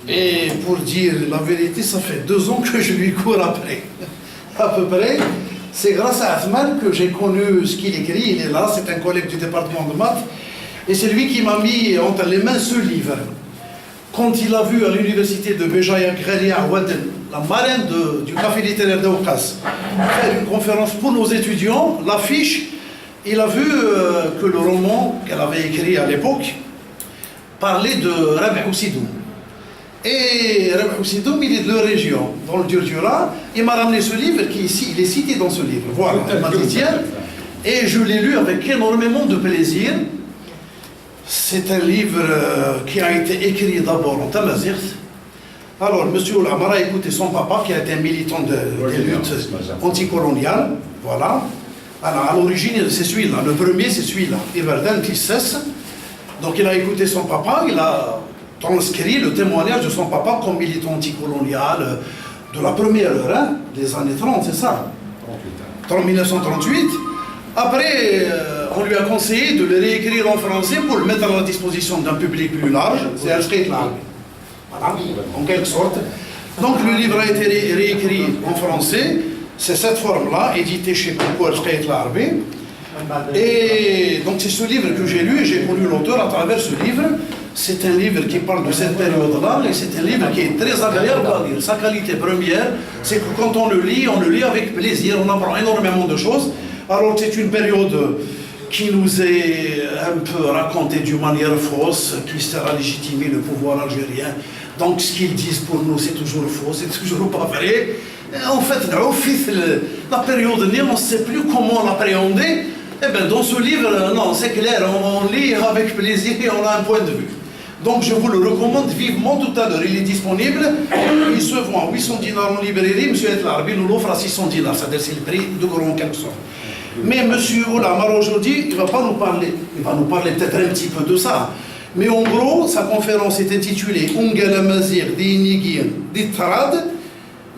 Et pour dire la vérité, ça fait 2 ans que je lui cours après. À peu près. C'est grâce à Athman que j'ai connu ce qu'il écrit. Il est là, c'est un collègue du département de maths. Et c'est lui qui m'a mis entre les mains ce livre. Quand il a vu à l'université de Béjaïa Ghalia à Waden, la marraine du café littéraire d'Aoukas, faire une conférence pour nos étudiants, l'affiche, il a vu que le roman qu'elle avait écrit à l'époque parlait de Rabi Oussidoum. Et Rabi Oussidoum, il est de leur région, dans le Djurdjura. Il m'a ramené ce livre qui ici, il est cité dans ce livre. Voilà, il m'a dit tiens. Et je l'ai lu avec énormément de plaisir. C'est un livre qui a été écrit d'abord en tamazight. Alors, M. Oulamar a écouté son papa, qui a été un militant des luttes anticoloniales. Voilà. Alors, à l'origine, c'est celui-là. Le premier, c'est celui-là. Iverden Tissès. Donc, il a écouté son papa, il a transcrit le témoignage de son papa comme militant anticolonial de la première heure, hein, des années 30, c'est ça 1938. Après, on lui a conseillé de le réécrire en français pour le mettre à la disposition d'un public plus large. C'est Al-Shkait Larbi. Voilà, en quelque sorte. Donc le livre a été réécrit en français. C'est cette forme-là, édité chez Poukou Al-Shkait Larbi. Et donc c'est ce livre que j'ai lu et j'ai connu l'auteur à travers ce livre. C'est un livre qui parle de cette période-là et c'est un livre qui est très agréable à lire. Sa qualité première, c'est que quand on le lit avec plaisir, on apprend énormément de choses. Alors c'est une période qui nous est un peu racontée d'une manière fausse, qui sert à légitimer le pouvoir algérien. Donc ce qu'ils disent pour nous, c'est toujours faux, c'est toujours pas vrai. En fait, la période née, on ne sait plus comment l'appréhender. Eh bien, dans ce livre, non, c'est clair, on lit avec plaisir et on a un point de vue. Donc je vous le recommande vivement tout à l'heure. Il est disponible, il se vend à 800 dinars en librairie. M. El Larbi nous l'offre à 600 dinars, c'est-à-dire c'est le prix de gros en quelque sorte. Mais M. Oulamar aujourd'hui, il ne va pas nous parler, il va nous parler peut-être un petit peu de ça. Mais en gros, sa conférence est intitulée Ungal Amazir Dinigir Ditrad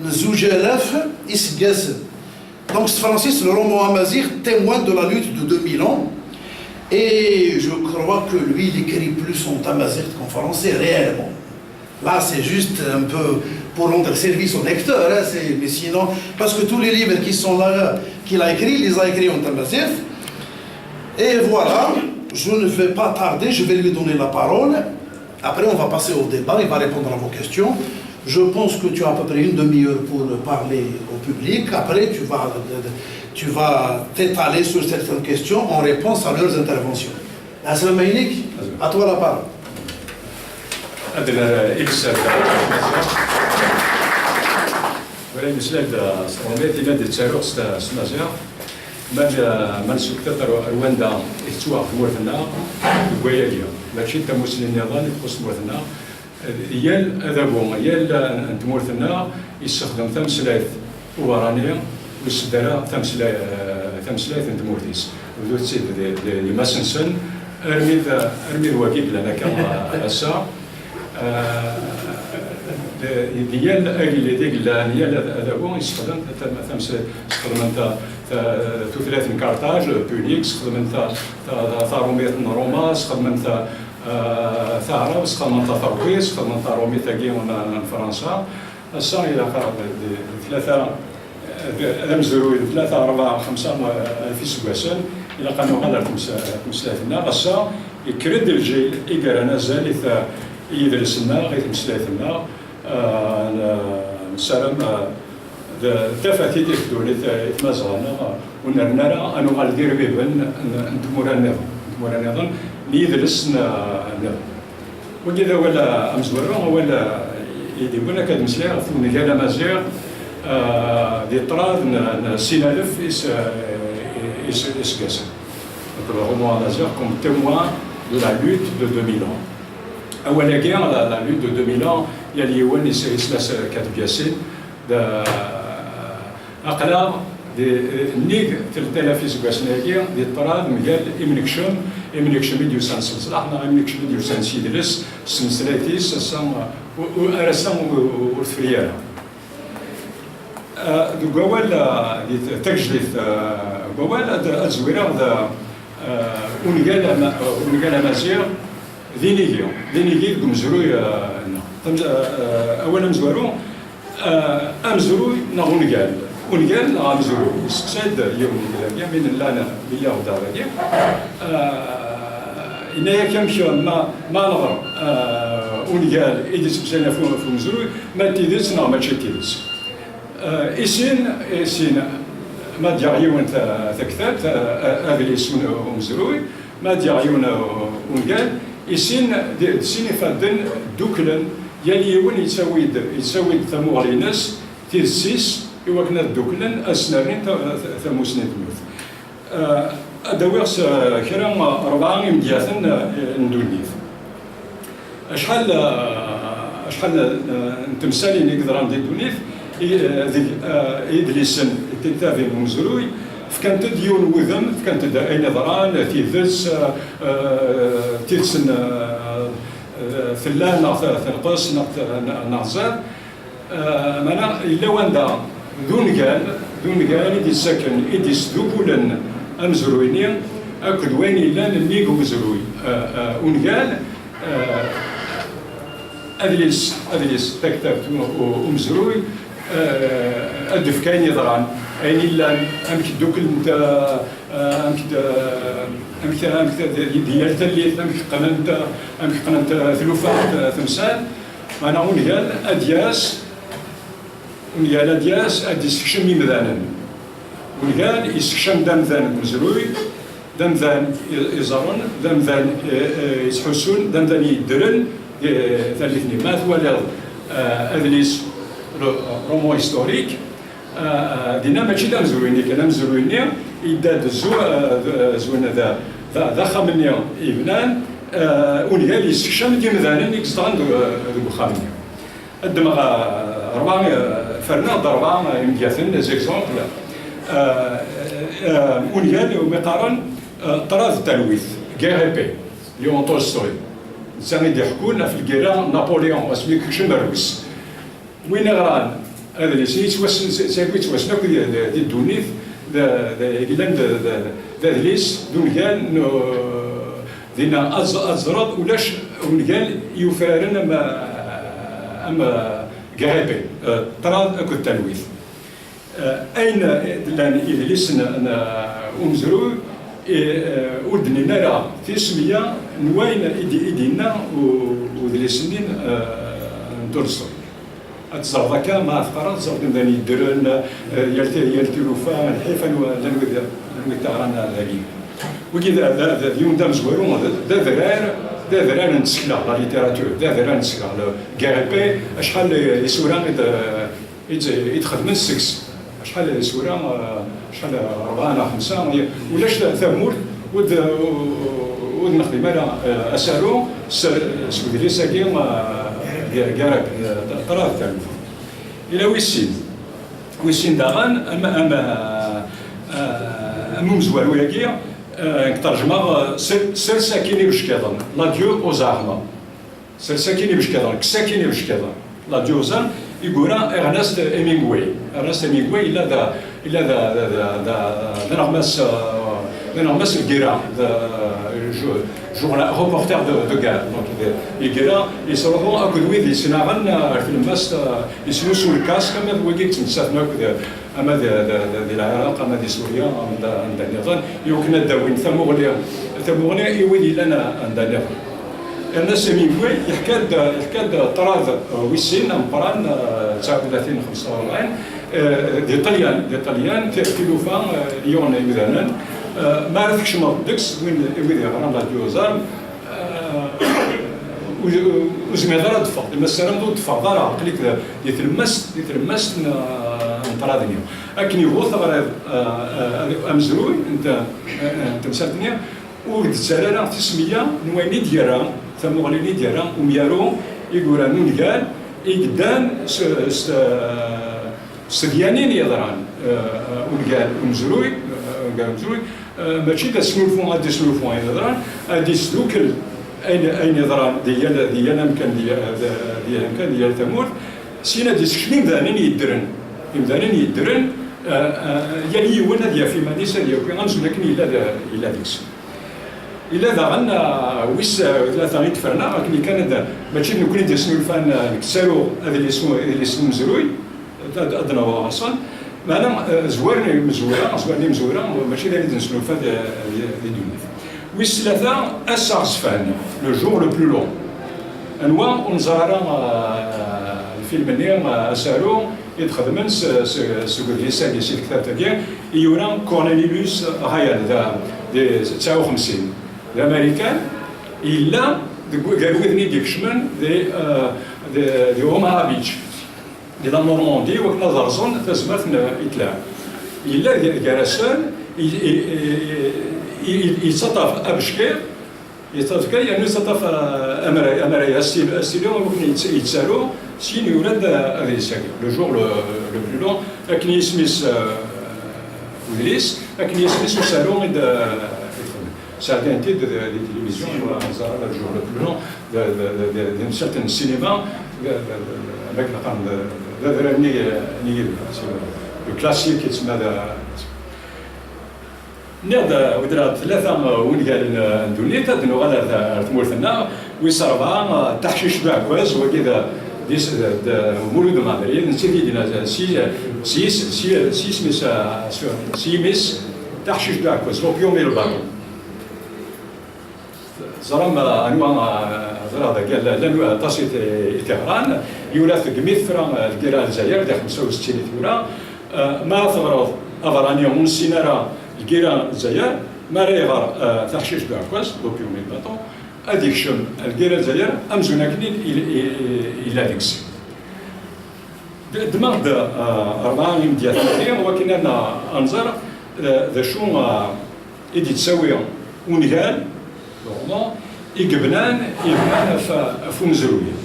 Nzoujalaf Isgaz. Donc Francis, le roman amazigh, témoin de la lutte de 2000 ans. Et je crois que lui, il écrit plus en tamazight qu'en français, réellement. Là, c'est juste un peu pour rendre service au lecteur, hein, mais sinon, parce que tous les livres qui sont là, qu'il a écrits, il les a écrits en tamazight. Et voilà, je ne vais pas tarder, je vais lui donner la parole. Après, on va passer au débat, il va répondre à vos questions. Je pense que tu as à peu près une demi-heure pour parler au public. Après, tu vas t'étaler sur certaines questions en réponse à leurs interventions. Assalamu alaikum, à toi la parole. ولا مسلك استرونيت إلى دتشارو سمازير ما نسكت رواندا إتوا مورثنا بقوياجيا ماشي تا مسلم نظام يخص مورثنا يال أذابو يال أنت مورثنا يستخدم تمثيلات ورانية والسدرة تمثيلات أنت مورثيس ودو تسيد لما سنسن أرمي الواقيب لنا كما أسا ديال أجل ديك ديال أذابو يستخدم تمثيل يستخدم أنت ثلاث كارتاج بوليك يستخدم أنت ثاروميت روما يستخدم أنت ثارة يستخدم أنت ثرويس يستخدم أنت روميت كيون فرنسا السا إلى قرب ثلاثة أمزرو ثلاثة أربعة خمسة في سواسن إلى قانون غادر تمثيلاتنا غسا يكرد الجيل إيجار نزال يدرسنا غير تمثيلاتنا نسلم تفاتي تخدوني تمازغنا ونرنا أنو غالدير بيبن نتمورا نظن ليدرسنا وكذا ولا أمزورا ولا يديبونا كدمسليا ثم قال مازيغ دي طراد سينالف إسكاسا donc le roman amazigh comme témoin de la lutte de 2000 ans. أول guerre, la lutte de 2000 ans, il y a l'Iwan et Islas Katib Yassin, أقلام نيك تلتلا في سكاسناكيا دي الطراد مجال إمنكشم 1900 صلاحنا إمنكشم 1900 سيدلس سنسلاتيس سام وأرسام وثريانا دوغوال تجلث غوال الزويرة ونقال مازير ذينيجي مزروي اولا مزورو امزروي نغونقال ونقال غامزروي سكساد يوم من لانا بيا ودارجي إنها كمش ما نظر ونقال إذا سبسنا في مزروي ما تيدس ما تشتيدس إسين ما ديعيون تكتاب هذا اللي اسمه مزروي ما ديعيون ونقال إسين فادن دوكلن يلي يون يسوي ثموغ ليناس تيسيس يوكنا دوكلن أسنانين ثموسنين تموت أدويرس كرا 4 مدياثن ندونيث شحال تمثالي نقدر ندير دونيث إدليسن تكتافي مزروي فكانت ديون وذم فكانت أين ضران تيتسن ثلان ثنقص نعزاد مانا إلا واندا دون قال إدي السكن إدي سدوبولن أمزرويني أكد وين إلا نميق مزروي ونقال أدليس تكتبت ومزروي أدف كاين يضران أين إلا أمك دوك أنت أمك ديال تليت أمك قننت ثلوفات تمثال أنا ونقال أدياس أديس كشمي مذانا ونقال يسكشم دمذان مزروي دمذان يزارون دمذان يسحسون دمذان يدرن ثالثني ماث ولا أدليس رومو هيستوريك دينا ماشي دا مزرويني كان مزرويني يداد زوين ذا خمني إبنان ونقال يسكشم دي مذانا يكسطان دو خامني الدماغ 4 فرنا ضربة مدياثن زيكزومبل ونقال ومقارن طراز التلويث غيريبي ليون تولستوي الإنسان اللي يحكونا في الجيران نابليون واسمي كلشي مروس وين غران هذا اللي سيتوسنا دي الدونيث إلان ذليس دونيان دينا أزرد ولاش ونقال يفارن أما غيريبي طراز أكو التلويث أين لان إدليس أمزرو ودنينا راه في سمية نوين إدينا ودليسنين ندرسو أتزرد كا ما أذكر تزرد مداني يدرن يلتلوفا الحيفا لنوي تاعنا ذاكي وكذا اليوم دا مزورو دا ذرار نتسكلا لا ليتيراتور دا ذرار نتسكلا كاربي شحال يسورا يتخدم السكس شحال سورة شحال 4 ولا 5 ولاش ثمور ود نخدم على أسالو سودلي ساكي كارب طراز تاعو إلى ويسين داغان أما مزوار وياكي كترجمة سر ساكيني باش كيضن لا ديو أوزاهما سر ساكيني باش كيضن كساكيني باش كيضن لا ديو أوزان يقول إرنست إمينغوي إلا ذا نغمس الجيران reporter de guerre. Donc الجيران يصورون أكو دويد يسنعن في الماس يسنو سو الكاس كما وجيت تنسافنا أما ذي العراق أما ذي سوريا عند النظام يمكن الدوين ثموغني يولي لنا عند النظام. الناس مينغوي يحكاد طراز ويسين أمبران 39 45 دي طليان تلوفان يون مثلا ما عرفتش ما بدكش وين غرام لا ديوزار وزميضة دفع المسألة مدو دفع ضارع عقليك يتلمس نطرادنيا لكن يغوث غير أمزروي أنت مسالتني ودتسالة تسمية نويني ديالها ثموغليني ديالها وميارو يقول نونقال يقدان سديانين يضران ونقال ومزروي ماشي دا سلوفون غادي سلوفون يضران غادي سلوكل أين يضران ديال أمكان ديال ثمور سينا دي سكشلي مدانين يدرن يلي يوانا ديال في مانيسا ديال كي غنزو لكن إلا ديكس إلا داغن ويس ثلاثة غير تفرنا لكن كان ماشي نكون ندير سنولفان كسالو هذا اللي اسمه مزروي أدنى وأصلا معنا زوارني مزورة ماشي اللي ندير سنولفان ديال ويس ثلاثة أسعزفان لو جور لو بلو لون أنواع ونزارا الفيلم نيم أسالو يتخدمن سكوديسا ديال سي كتاب تاعي يوران كورنيليوس هايان دي 59 الامريكان الا قالوا لي ديك شمن دي اوماها بيتش دي لا نورماندي وكنا زرزون تزمات اطلاع الا كارسان يتصطف ابشكير يتصطف يعني يتصطف امرايا ستيلو ممكن يتسالوا سين يولد هذه الساكن لو جور لو بلو لون لكن سميث ودريس لكن سميث وسالون certains titres de télévision, le jour le plus long d'un certain cinéma, avec le classique qui se met نقد ودرا ثلاثة ونقال ندوني تدنو غادا تمورثنا ويصرفها تحشيش بعكواز وكذا ديس مولود مدريد نسيتي دينا سي ميس تحشيش بعكواز لوبيوم ديال الباطل زرام انواع زرا قال لانواع تصيت طهران يولات قميث فرا الكرا الجزائر ديال 65 ثوره ما ثمروا افرانيا من سينارا الكيرا الجزائر ما ريغار تحشيش بعكواز لوبيوم الباطون هذيك شم الكيرا الجزائر امزونا كنين الى ديكس دماغ أربعة ديال الثانية وكنا انظر ذا شو يدي تساوي ونقال نورمال يقبلان فمزروية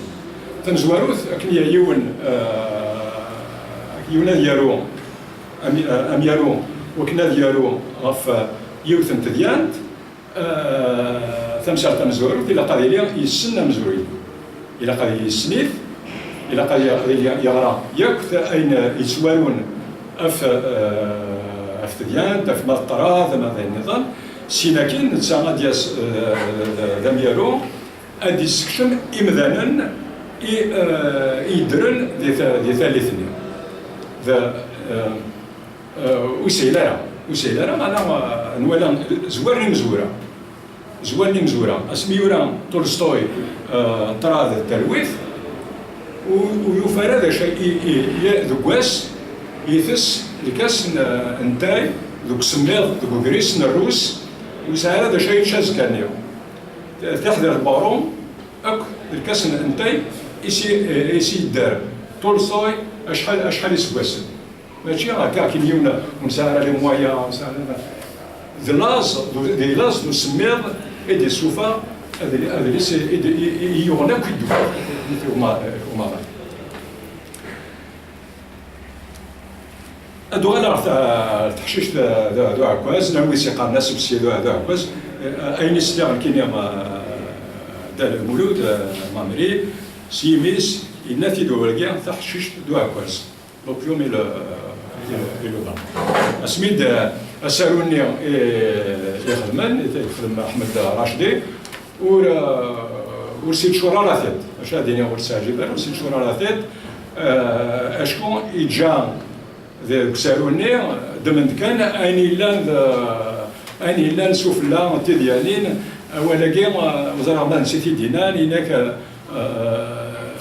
تمزواروث كنيا يون ديالو ام يارو وكنا ديالو غف يوث تديانت ثمسار تمزواروث إلا قضي لي يسنى مزروي إلا قضي يسنيث إلا قضي يغرى ياك أين يتسوالون أف تديانت أف مطرات ما ذا النظام سيناكين نتسامى دياس دميالو أدي سكشن إمذانا يدرن دي ثالثني ذا وسيلارا أنا نولا زوارني مزورة اسميورا تولستوي طراد التلويث ويفرد شيء ذكواس يثس لكاس انتاي ذوك سميض ذوك غريس الروس وسهل هذا شيء شاز كان يوم تحضر الباروم اك الكاس انتاي يسي الدار تولستوي اشحال يسواسن ماشي هكا كيليونا ونسهر لي موايا ونسهر دي لاز دو سميض دي سوفا هذا اللي يغنى كيدو وما هادو غالا تحشيش دو عكواز نعوي سيقا الناس بسي دو عكواز اين يستغل كينيا دال المولود مامري سيميس يناتي دو ولكان تحشيش دو عكواز لوبيوم الى با اسميد اسالوني يخدم احمد راشدي ورسيت شورا راثيت اش هاديني ورساجي ورسيت شورا راثيت اشكون يجا ذاك سالوني دمند كان اني لان سفلا تديالين ولكن وزاره ما نسيتي دينان هناك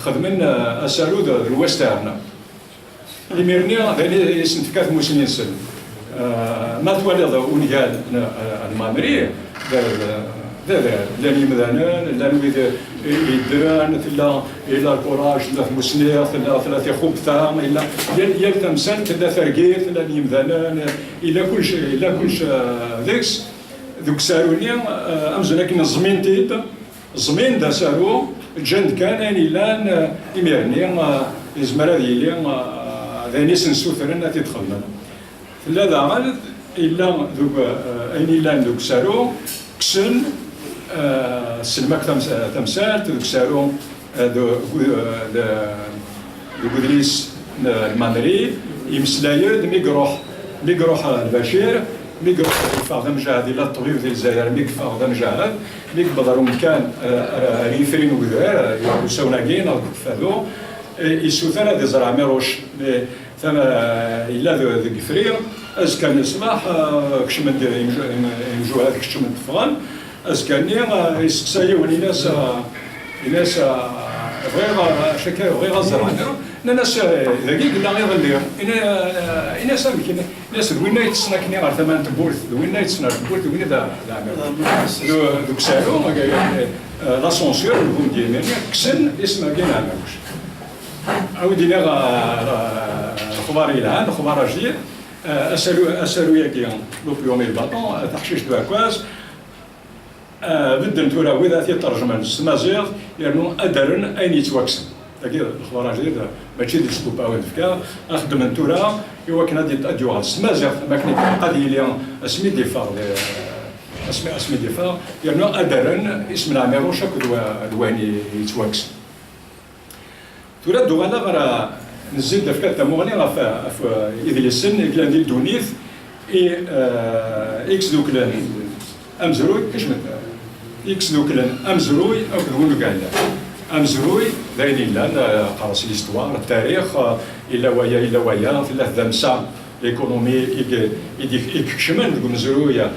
خدمن اسالو الويسترن الميرني ذاني سنتكات موسنين سن ما توالد ونقال المامري لاني مذانان لاني يدران ثلا الى الكوراج ثلا مسنير ثلا خوبثا الا يال تمسان ثلا ثرقير ثلا يمذانان الى كل شيء الى كل شيء ذيكس ذوك ساروني امزنا كنا زمين دا سارو جند كان اني لان يميرني يزمر هذه ذاني سنسوثرنا تدخلنا لا دعال إلا ذوك أين إلا ذوك سارو كسن سلمك تمثال ذوك سارو ذو قدريس المامري يمسلايد ميقروح البشير مي قفاغ ذا مجاهد إلا الطبيب ديال الجزائر مي قفاغ ذا مجاهد مي قبضرو مكان ريفرين وذار يساوناكين أو كفادو يسوثر هذا زرع ميروش ثم إلا ذو قفرير أز كان الصباح كشمن يمجو هذاك كشمن تفغان أز كان يسقسايا وليناس غير شكاية غير زرعنا ناس ذاكي قلنا غير اللي إنا سامك ناس وين يتصنكني على ثمان تبورث وين يتصنع تبورث وين ذا دوك سالو لاسونسيور الهوم ديال كسن اسمه كاين عماوش عاودينا خبار الان خبار جديد اسالو ياكي لوبيومي الباطون تحشيش دو اكواز بدل تورا وإذا ترجمة السمازيغ لأنه أدرن أين يتوكسن تاكي الخبار جديد ماشي ديال سكوب أو دفكا أخدم نتورا إوا كنا ديال السمازيغ ما كنا قضية ليا اسمي ديفار اسمي ديفار لأنه أدرن اسم العميرو شاك دواني يتوكسن تورا دوغانا غرا نزيد دفكا تموغني غا في إذليسن كلان ديال دونيث إكس دوكلان أمزروي كاش إكس دوكلان أمزروي أو كذون كاين أمزروي داين إلا قراص ليستوار التاريخ إلا ويا ثلاث ذمسا ليكونومي يكشمن تقول مزروية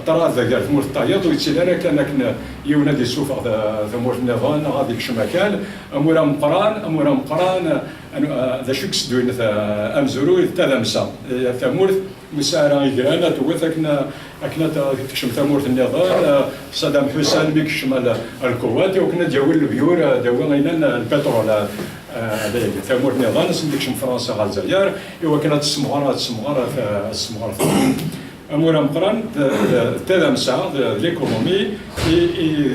طراد ذاك ثمور الطايط ويتسير كان يونا دي سوفا ثمور النظام غادي يكشم كان أمورا مقران ذا شكس دوين أمزروي تذمسا ثمور مسارة إجرانا توث أكنا تكشم ثمور النظام صدام حسين بيكشم الكوات وكنا ديول البيور ديول غينا البترول ثمور النظام نسميكشم فرنسا غا الجزائر إوا كانت السمغار أمورا مقران تلامسا ليكونومي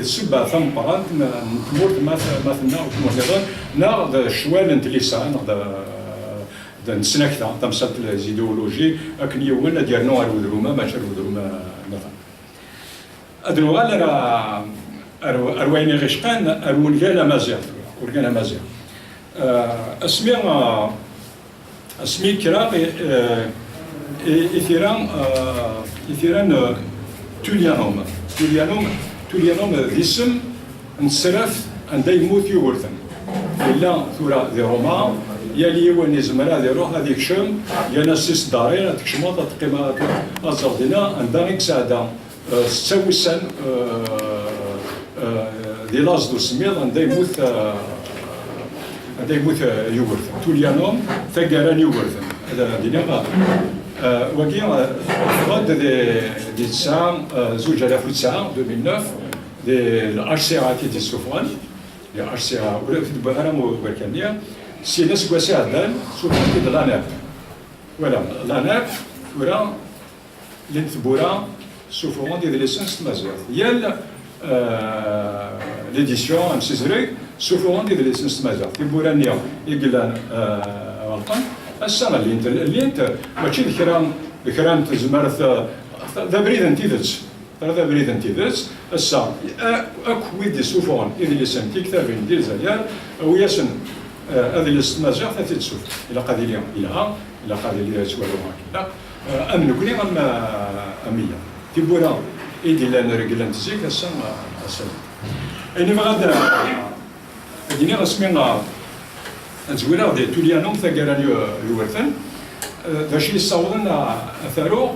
سبا ثم قران تمورت مثلنا وتمورت النظام ناخذ شوال نتليسا ناخذ نسنكتا تمسات الزيديولوجي لكن يومنا ديالنا الودروما ماشي الودروما مثلا ادنو غالا ارويني غشقان ارويني مازال ورقانا مازال اسمي كراق إثيران توليانوم ذي اسم نسرف عند يموت يورثن إلا ثورة ذي روما يلي وني زمرا ذي روح هذيك شم ينسس دارين تكشموط تقيمة أزردنا عندنا سعادة ستسوي سن ذي لازدو سميض عند يموت يورثن توليانوم ثقران يورثن هذا دينا وكي غد دي تسعة زوج 2009 2009 دي الاتش سي ا تي السفران دي اتش سي ا ولا في البهرم وبركانيا سي ناس كواسي عدان سفران دي لاناب ولا لاناب ولا لنثبورا سفران دي ليسنس مازال يال ليديسيون ام سيزري سفران دي ليسنس مازال تبورانيا يقلان غلطان السنة اللي انت ماشي ذكران تزمرت ذا بريد انتيذتس ذا بريد انتيذتس السا اكوي دي سوفون اذا لسان كتابين ديال زيان وياسن هذا اللي استمازع ثلاثه تسوف الى قضيه الى قضيه سوالو هكذا امن كلي اميه تيبورا ايدي لنا رجلان تزيك السا السلام اني غادا ديني رسمينا نزوينا دي توليانوم ثقران يورثن ذا شي يصورن اثارو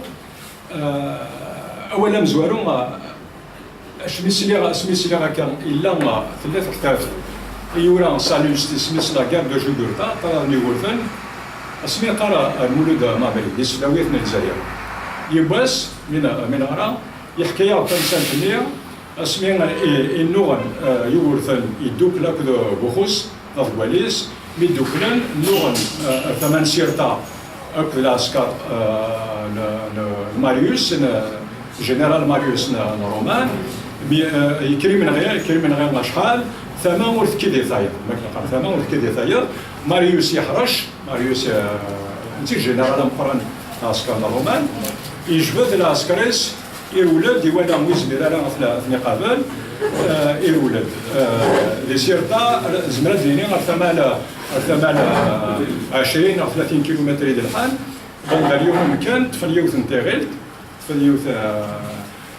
اولا مزوارو اسميسلي كان الا ثلاث كتاب يورا سالوست سميسلا كار دو جوغورتا طراني يورثن اسمي قرا المولود مابلي دي سلاويت من الجزائر يباس من ارا يحكي يا تنسان فنيا اسمي النوغن يورثن يدوك لاك بوخوس افغواليس ميدوكلان نوغن ثمان سيرتا أك العسكر ماريوس جنرال ماريوس رومان يكرم من غير شحال ثمان ورث كيدي ثاير ثمان ورث كيدي ثاير ماريوس يحرش ماريوس انت جنرال مقرن عسكر رومان يجبد العسكريس يولد يوانا موزمير على في قابل يولد لي سيرتا زمرات ديني ثمان 20 أو 30 كيلومتر ديال الحال بون اليوم كان تفنيوث نتاغيل تفديوث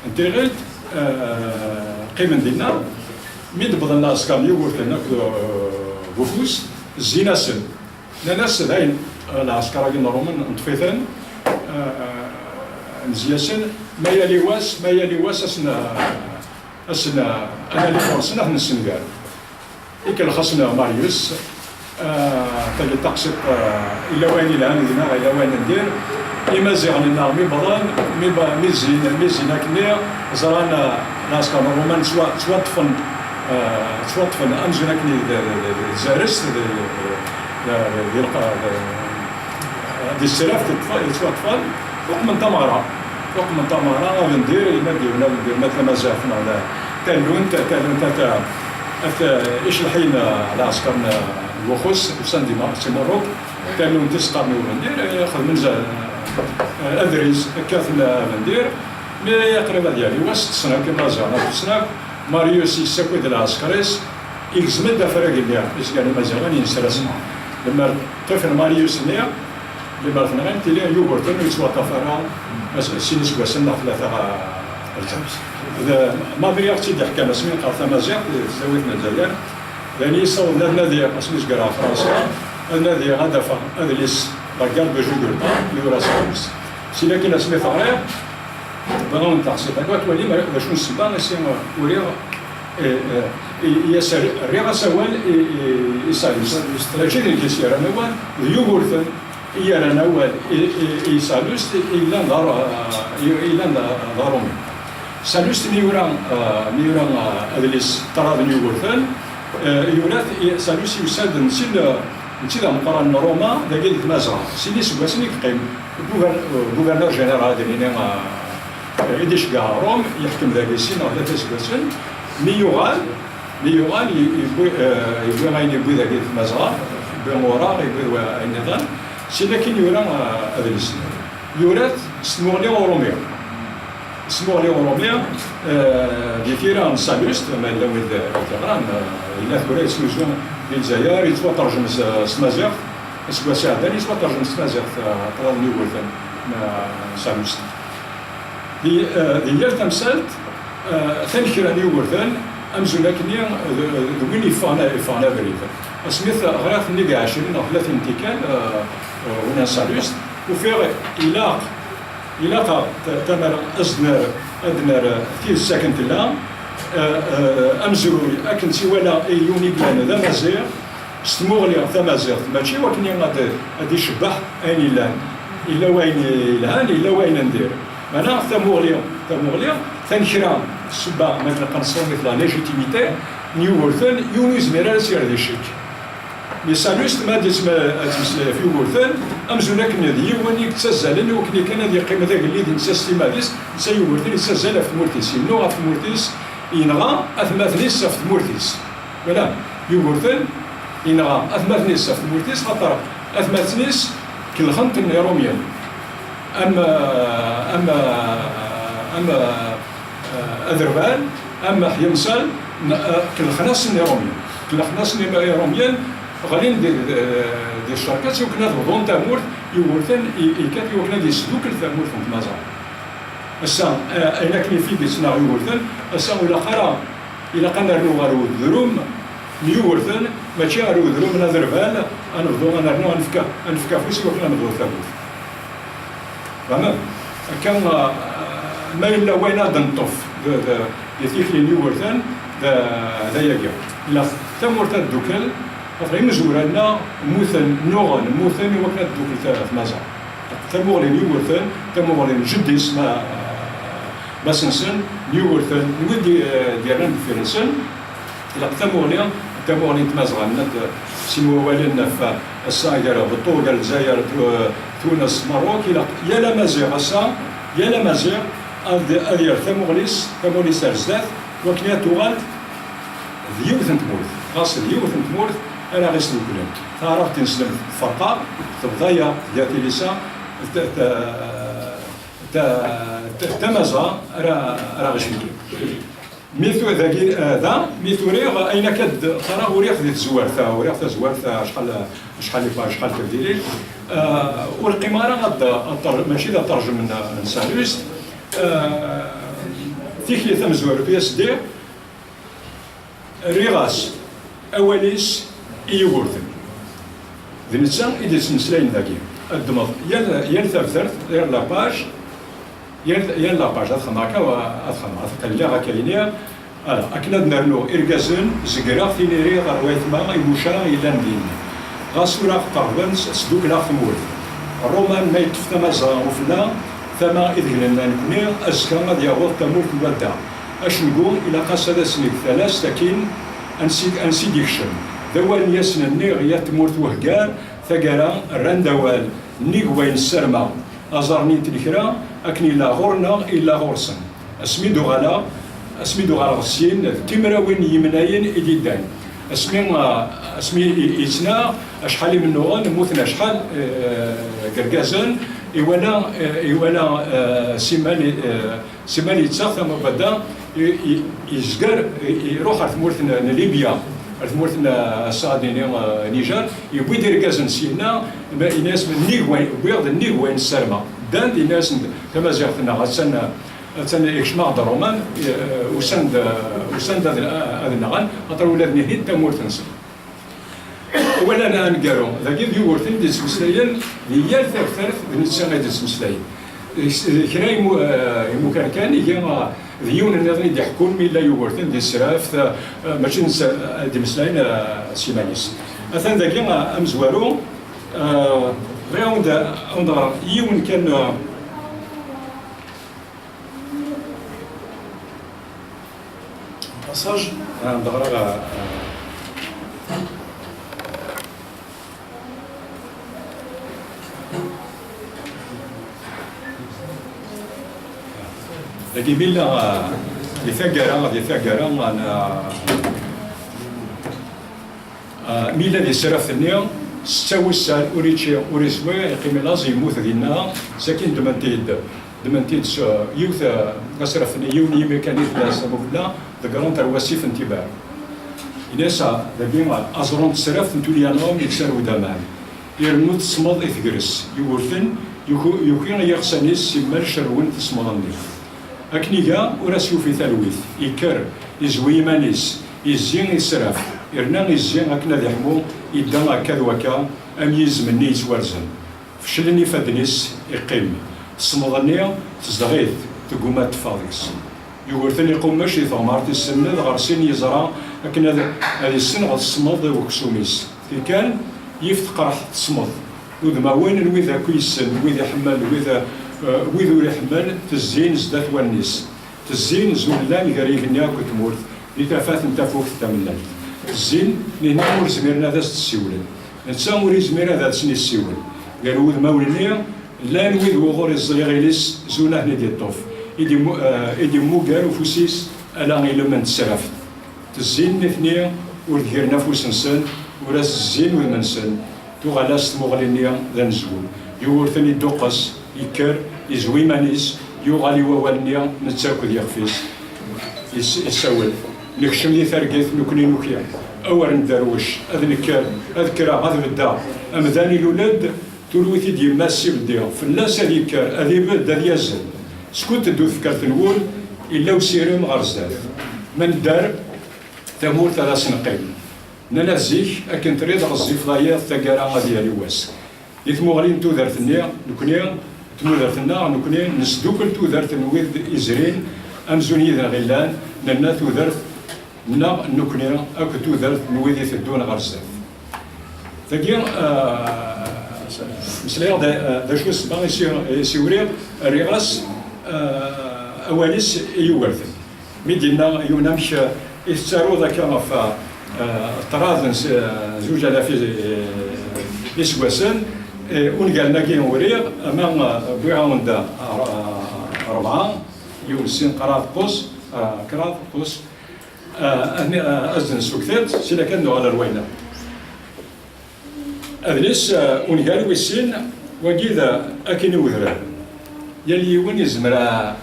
انتيغيت قيمة دينا مين بدنا العسكر يورثنا بوفوس زينا سن ناس داين العسكر كي نرومن نطفيثن مزياسن ما يلي واس اسنا انا اللي فرصنا في السنغال إيكل خصنا ماريوس تلي تقصد إلا وين الآن دينا إلا وين ندير إما زيغن النار بضان ميزين كنيا زرانا ناس كانوا رومان سوا طفن أمزون كني زارس دي السلاف سوا طفل فوق من تمارا غندير إما ديرنا مثل ما زعفنا على تالون إيش الحين على عسكرنا الوخوس وساندي ماروك كانوا تسقرني وندير ياخذ من زال أدريس كاثنا وندير مي يقرب ديالي وسط سنة كما زعما سنة ماريوس يسكوي د العسكريس يلزم دا فرق اللي إيش قال مازال ينسرس لما طفل ماريوس نيا لما ثنغان تيلي يوغورتن يسوا طفرا سينيس وسنا ثلاثة إذا ما دري أختي ضحكة مسمين قالت مازال زوجنا الجزائر يعني يصور النادي اسميش قرا فرنسا النادي هدف ادليس رجال بجوجل يورا سامس سي لكن اسمي ثغرير بغاو نتاعسي تاكوات ولي ما باش نسبان سي وريغ يسر ريغا سوال يسالوس لكن اللي يسير نوال يوغورثن يرى نوال يسالوس إلا ضارومي سالوس نيورا ادليس ترى يوغورثن يولات سالوسي يساد نسينا مقارنة روما داكي تمازغ سيني سواسني قيم غوفرنور جينيرال ديالنا يديش كاع روم يحكم داكي سينا ثلاثة سواسن مي يوغال يبوي غاين يبوي داكي تمازغ يبوي مورا يبوي النظام سي لكن يورا ادريس يورات سموغلي اوروميا اسمه اليوروبيا ديكيرا سالوست ما لا ولد تغران إلا ثوري سمجون الجزائر يتوا ترجم سمازيغ اسكو ساعدني يتوا ترجم سمازيغ طلال نيوغورثن سالوست ديال تمثالت ثاني كرا نيوغورثن أمزونا كنيا وين يفانا بريد سميث غراف نيجا 20 أو 30 تيكال هنا سالوست وفيه إلا تمر أدنر في السكن تلا أمزروي أكن سوالا يوني بلان ذا مزير استمغلي ذا مزير ماشي وكني غادي شبح أين لان إلا وين لان إلا وين ندير أنا ثمغلي ثنكرا سبا مثل قنصون مثل لا ليجيتيميتي نيوغورثن يونيز ميرا سير دي شيك مي سالوست ما ديسم في يوغورثن أمزونا كنا دي وني تسزلن وكني كان دي قيمة ذاك اللي دي نسستي ماديس نسا يوغورثن يتسزل في مورتيس يمنو في مورتيس ينغى أثماثنيس في مورتيس ولا يوغورثن ينغى أثماثنيس في مورتيس خاطر أثماثنيس كل خنت روميان أما أذربال أما حيمسال كل خناس روميان كل خناس روميان غالين دي الشركات يمكن تضون تامور يورثن يكاد يمكن يسدوك التامور في مازال السا اين كاين في بيتنا يورثن السا الى قنا نرنو غارو دروم يورثن ماشي غارو دروم نذربال نفضو نرنو نفكا فلوس وكنا نبغيو التامور فهمت كان ما الا وين نطف ديك اللي يورثن ذا يجي لا تامور تدوكل فغير مزورنا مثل نوغن مثل وكنا دوك في مازال تمور نيوغورثن تمور جديس ما سنسن نيوغورثن نودي ديالنا فرنسن لا تمور تمازغن سينو والنا في الصاير بالطوق الجزائر تونس مروك يا لا مازيغ اسا يا لا مازيغ ادير تموريس ارزدات وكنا توغال ديوثن تمورث خاص ديوثن تمورث أنا غيسلو كلهم تعرف تنسلم فرقة تبضايا ديالتي ليسا تمازا راه غشمي ميثو ذاكي ذا ميثو ريغ أين كاد ترى وريغ ذي تزوارثا وريغ تزوارثا شحال تبديلي والقمارة ماشي ذا ترجم من سالوست تيكلي تمزور في SD ريغاس أوليس إيوغورتن ذي نتسان إذا تمسلاين ذاكي الدمض يال ثابثرت يال لاباج يال لاباج أدخل هكا وأدخل أتقلي هكا لينيا أكناد نرنو إرقازن زقرا في نيري غرويت ما يموشا إلا ندين غاسورا قربن سدوك لا ثمورث الرومان ما يتفتا مازا وفلا ثما إذ لنا نكوني أزكا غادي يغوض تموت الودع أش نقول إلى قصد سنك ثلاث تكين أنسي ديكشن ذوال ياسن النيغ يتمورت وهقار ثقرا الرندوال نيغ وين السرما أزارني تلكرا أكني لا غورنا إلا غورسن أسميدو غالا غسين تمراوين يمناين إديدان اسمي إتنا أشحال من نوغان موثنا أشحال قرقازان إيوانا سيماني يتساق ثم بدا يزقر يروح ثمورتنا ليبيا ثمورتنا السعودية نيجر يبوي دير كازن سينا الناس من نيغوين بيض النيغوين السلمى دان الناس كما زعتنا غسنا إجماع الرومان وسند هذا النغان خاطر ولادني هيد تمورتنس ولا انا نقالو ذاك يورثن ديس مسلايين هي ثالث بالنسبه ديس مسلايين كراي مكان هي ديون النظري دي حكون مي لا يورثن ديس سراف ماشي دي مسلايين سيمانيس مثلا ذاك امزوارو غير عند يون كان باساج ندغرا لكن بلا يثقر أنا ميلا دي سرف النيا ستوي سال أوريتشي أوريزوي يقيم لازم يموت دينا ساكن دمنتيد يوث قصرف يوني ميكانيك لا سبب ذكرون ترواسيف انتباه إنسا ذبيما أزرون سرف نتوليانهم يكسروا دمان يرنو تصمد إثقرس يورثن يكون يغسنيس سمال شرون تصمدني أكنيغا وراسيو في ثلويث يكر يزوي مانيس يزين يسرف يرنا يزين أكنا ذحمو يدنا كذا وكا أميز مني يتورزن فشلني فدنيس يقيم تصمدني تزدغيث تقوم تفاضيس يورثن يقوم ماشي ثمارت السند غرسين يزرع لكن هذه السن غد تصمد وكسوميس كان يفتقر تصمد وذما وين وإذا كويسن وإذا حمل وإذا يحمل تزين زدات والنيس تزين زولان قريب نياك وتمورت لتفات انت فوق التملال الزين لهنا مور زميرنا ذا السيولن نتسا موري زميرنا ذا سني السيولن قالوا وذما ولنيا لا نويذ وغور الزغيغيليس زونا هنا دي الطوف إدي موغار وفوسيس ألا غيلو من تسرف تزين نثنيا ورثير نفوس نسن وراس الزين والمنسن تغلاس مغلينيا ذا نزول يورثني دوقس يكر يزوي مانيس يغالي ووالنيا نتساكو يخفيس يساول نكشم لي ثرقيث نكوني نوكيا أور ندروش أذنكر أذكر هذا الدار أمداني الولاد ترويثي دي ماسي بديهم فالناس هذيكر هذي بد هذي يزن سكوت تدو فكرت نقول إلا وسيرم غرزات من دار تمور ثلاث سنقين ننزيك أكن تريد غزي فضايا ثقارا غادي على واس يثمغلين تودرت النيا نكوني تمودرت النا نكوني نسدوكل تودرت نويد إزرين أمزوني ذا غلان ننا تودرت نا نكوني أكو تودرت نويد يثدون غرزات ثقيا مسلايا دا شو سبا يسيوري الرغاس أوانيس يورثن مدينا يونامش يستارو ذاك في طراد زوج على في سواسن ونقال ناكي وريغ أمام بوعاون دا أربعة يوسين قراد قوس كراد قوس أزن سوكتات سيلا كانوا على الروينة أذنس ونقال ويسين وكذا أكيني وذرا يلي وين يزمرا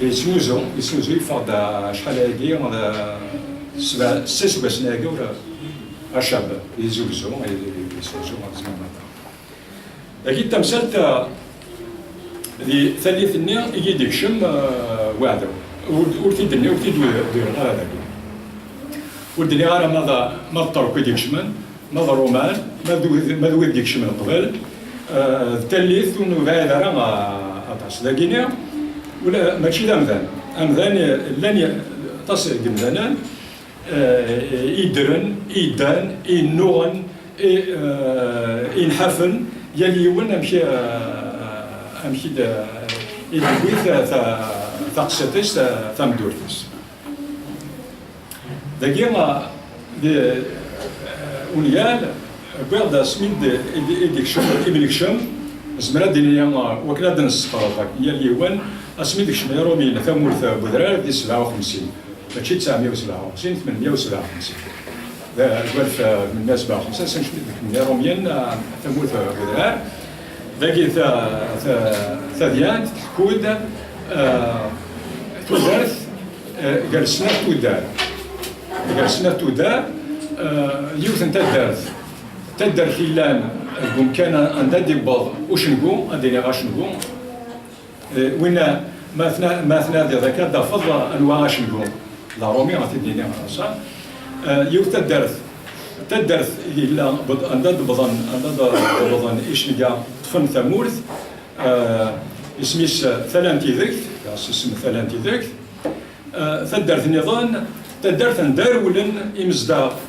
يسوزو يفرض شحال هاكي هذا سبع سنين ولا الشاب يزوزو يسوزو زعما لكن تمثلت ذي ثالث النيا يجي شم وعده ورتي دنيا ورتي دير هذا ودني غير ما طرق ديك شمن ما رومان ما ذو ديك شمن قبل الثالث ونبعد راه اطاس لكن ولا ماشي امذان لن تصل جمذانا يدرن يدان ينوغن ينحفن يلي ون امشي يدوي تقصتش تمدورتس دقيقة ونيال بعد سميد إديكشن إبليكشن زمرا دنيا وكلا دنس قرطك يلي ون أسميد إكشن يرومي ثمورث بذرار دي 57 ماشي 957 857 ذا جوالف من الناس بقى 5 سنين يروميا ثمورث بذرار ذاكي ثديان تحكود تودارث جلسنا تودار يوثن تدارث إلان كان عندها ديباض وشنقوم عندنا غاشنقوم وين ما ثنا ذاك دا فضل أنواع غاشنقوم لا رومي غاتديني صح يوث تدرث إلا عندها بضن إيش نجا طفن ثمورث اسميس ثلانتي ذكت اسم ثلانتي ذكت تدرث نظام تدرث ندارولن إمزداق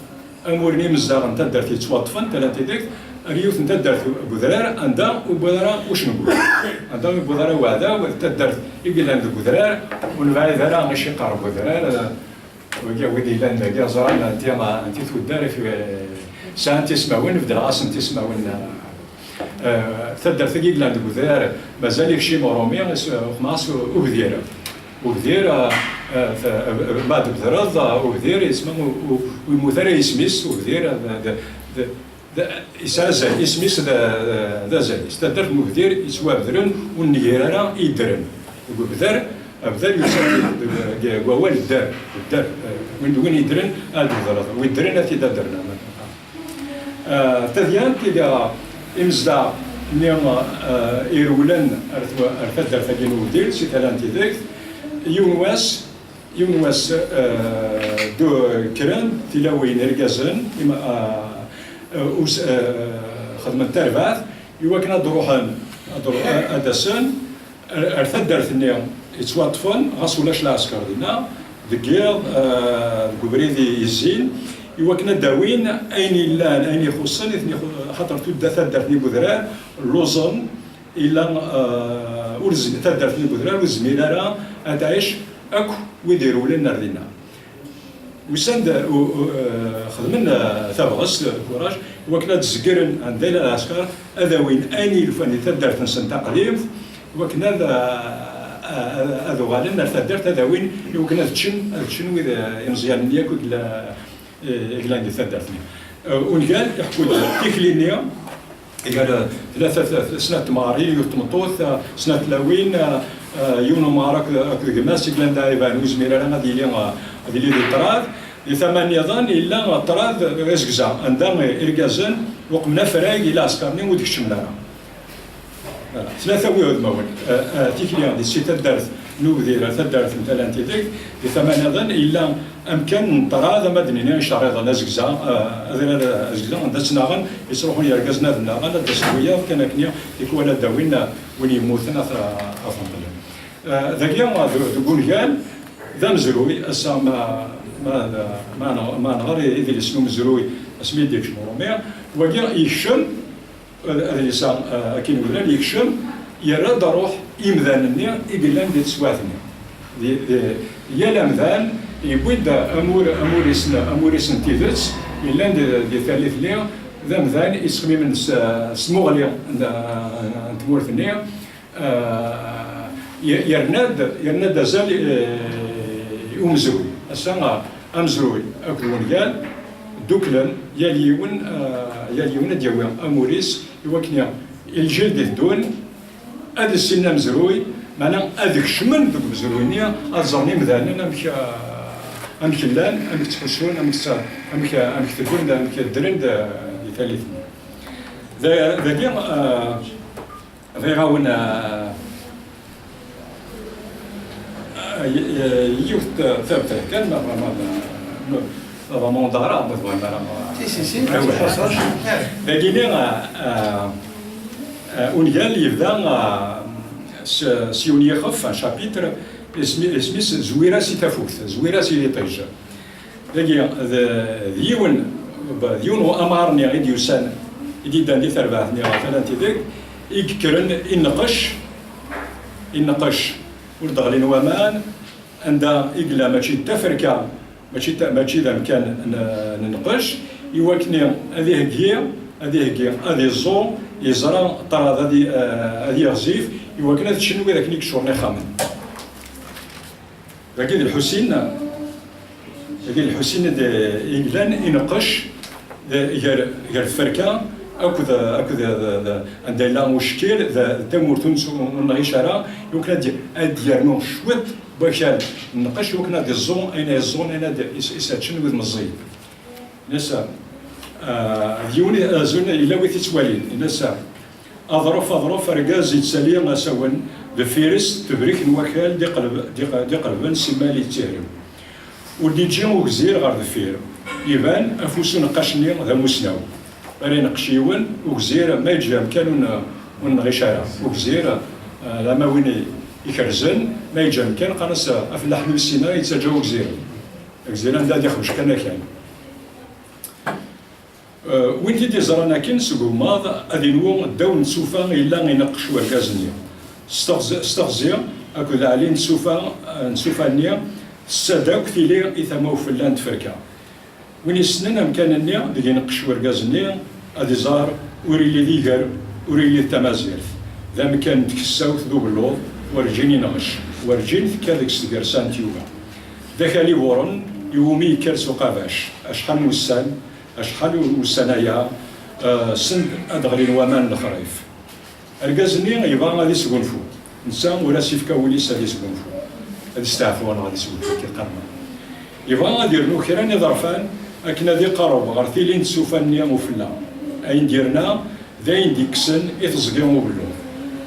أمورني إمزداق تدرث يتواطفن ثلانتي ذكت ريوث تدرث بذرار عندها وبذرار وش نقول عندها بذرار وهذا وتدرث يقول عند بذرار ونبعد ذرا ماشي قارب بذرار ويدي لان كاع زرعنا انت تودار في ساعه تسمعون في العاصمه تسمعون تدر ثقيل عند بذار مازال شي مرومي خماس وبذير بعد بذرض وبذير اسمه ومثار يسميس وبذير إسازة اسميس ذا زاليس تدر مبذير يسوى بذرن والنيران يدرن وبذر أبذر يسمى ووال الدار وين يدرن هذا الضرر ويدرن أتي درنا تذيان كذا إمزدا نيما إيرولن أرتدر فجنو دير سيتلان تذكر يونواس دو كران تلاوين رجازن خدمة ترباث يوكنا دروحان أدسن أرتدر ثنيهم يتواطفون غاس ولاش العسكر دينا دكير الكبريدي يزين يوكنا داوين أين لان أين يخصن خاطر تبدا تدرتني بذرار لوزن إلا تدرتني بذرار وزميلة أتعيش أكو ويديروا لنا ردينا وسند خدمنا ثابغس الكوراج وكنا تزكرن عندنا العسكر أذاوين أين الفني تدرت نسن تقليم وكنا هذا غالبا ثدرت هذا وين يمكن تشن وإذا ينزيان نياك إلا عندي ثدرتني ونقال يحكوا تيكلينيا قال 3 سنة ماري يتمطوث سنة لاوين يونو مارك ماسك لنا يبان وزمير انا هذه لي الطراز لثمانية ظن إلا الطراز رزقزا عندما إرقازن وقمنا فراغ إلى عسكرني وديك الشملانة ثلاثة ويود مول تيكليان دي سيت الدرس نوذير الدرس مثلا تيديك لثمانية ظن إلا أمكن طراز مدني شارض نزقزا هذا زقزا عند سناغن يصروحون يرقزنا في الناغن الدسوية كان كنيا يكون داوين وين يموتنا أفضل ذاكيا تقول قال ذا مزروي أسا ما نغري إذا الاسم مزروي اسمي ديك شمرومية وقيا يكشم الإنسان أكيد ولا يكشم يرد روح إمذانني يقول لهم دي تسواثني يا الأمذان يبود أمور سن تيذس إلا دي ثالث ليا ذا مذان يسخمي من سموغليا تمورثني يرناد زال أمزروي السنة أمزروي أكل ونقال دوكلن يليون ديوان أموريس يوكنيا الجلد الدون هذا السنة مزروي معنا هذاك شمن دوك مزروينيا أزرني مذانا أمك اللان أمك تحسون أمك تقول أمك الدرند يثالثني ذاك غاونا يوث ثابت كان vraiment d'arabe Si, passage. لكن ونقال يبدا سيوني خف شابيتر اسمي زويرة سي تفوت زويرة سي طيجة لكن ديون وامرني غير يوسان يدي داندي ثرباثني مثلا تيديك يكرن ينقش ولدغلين ومان عندها إقلا ماشي تفركة ماشي ذا مكان ننقش يوكني هذه هذه الزو يزرع طراد هذه غزيف يوكنا تشنو ذاك نيك شورني خامن لكن الحسين إقلان ينقش غير الفركة أكو عندنا لا مشكل تمور تونس ونغيشارا يمكن ديالنا شويت باش نقاش يمكن دي الزون اين يساتشن وذ مزيد نسا ديوني زون الا ويث توالين نسا اظرف ركاز يتسالي غاسون بفيرس تبريك الوكال دي قلبان سمالي تيرم ودي جيو غزير غير دفير يبان افوسو نقاشني ذا مسناو راه نقشيون وكزيره ما يجي كانوا ونغيشارا وكزيره لما وين يكرزن ما يجي كان قنص افلاح من السينا يتسجاو كزيره عندها دي خرج كان وين تيدي زرانا كين سكو ماض غادي نو داو نسوفا الا ينقشوا الكازنيا استغزيا اكو علي نسوفا نيا الساداك تيلي اثمو فلان تفركا وين يسنن امكانني اللي نقشوا الكازنيا غادي زار وريلي ديغر وريلي التمازيرث ذا مكان تكساوث ذو باللوض ورجيني نغش ورجين كذاك ستير سانتيوغا ذاك اللي ورن يومي كرسو قافاش اشحال وسان اشحال وسنايا سند ادغرين ومان الخريف الكازني يبغى غادي يسقنفو نسام ولا سيفكا وليس غادي يسقنفو غادي يستعفو انا غادي يسقنفو كي قرنا يبغى غادي يرنو كيراني ظرفان اكنا ذي قرب غير ثيلين تسوفانيا وفلا اين ديرنا ذاين ديكسن يتزقيو بلو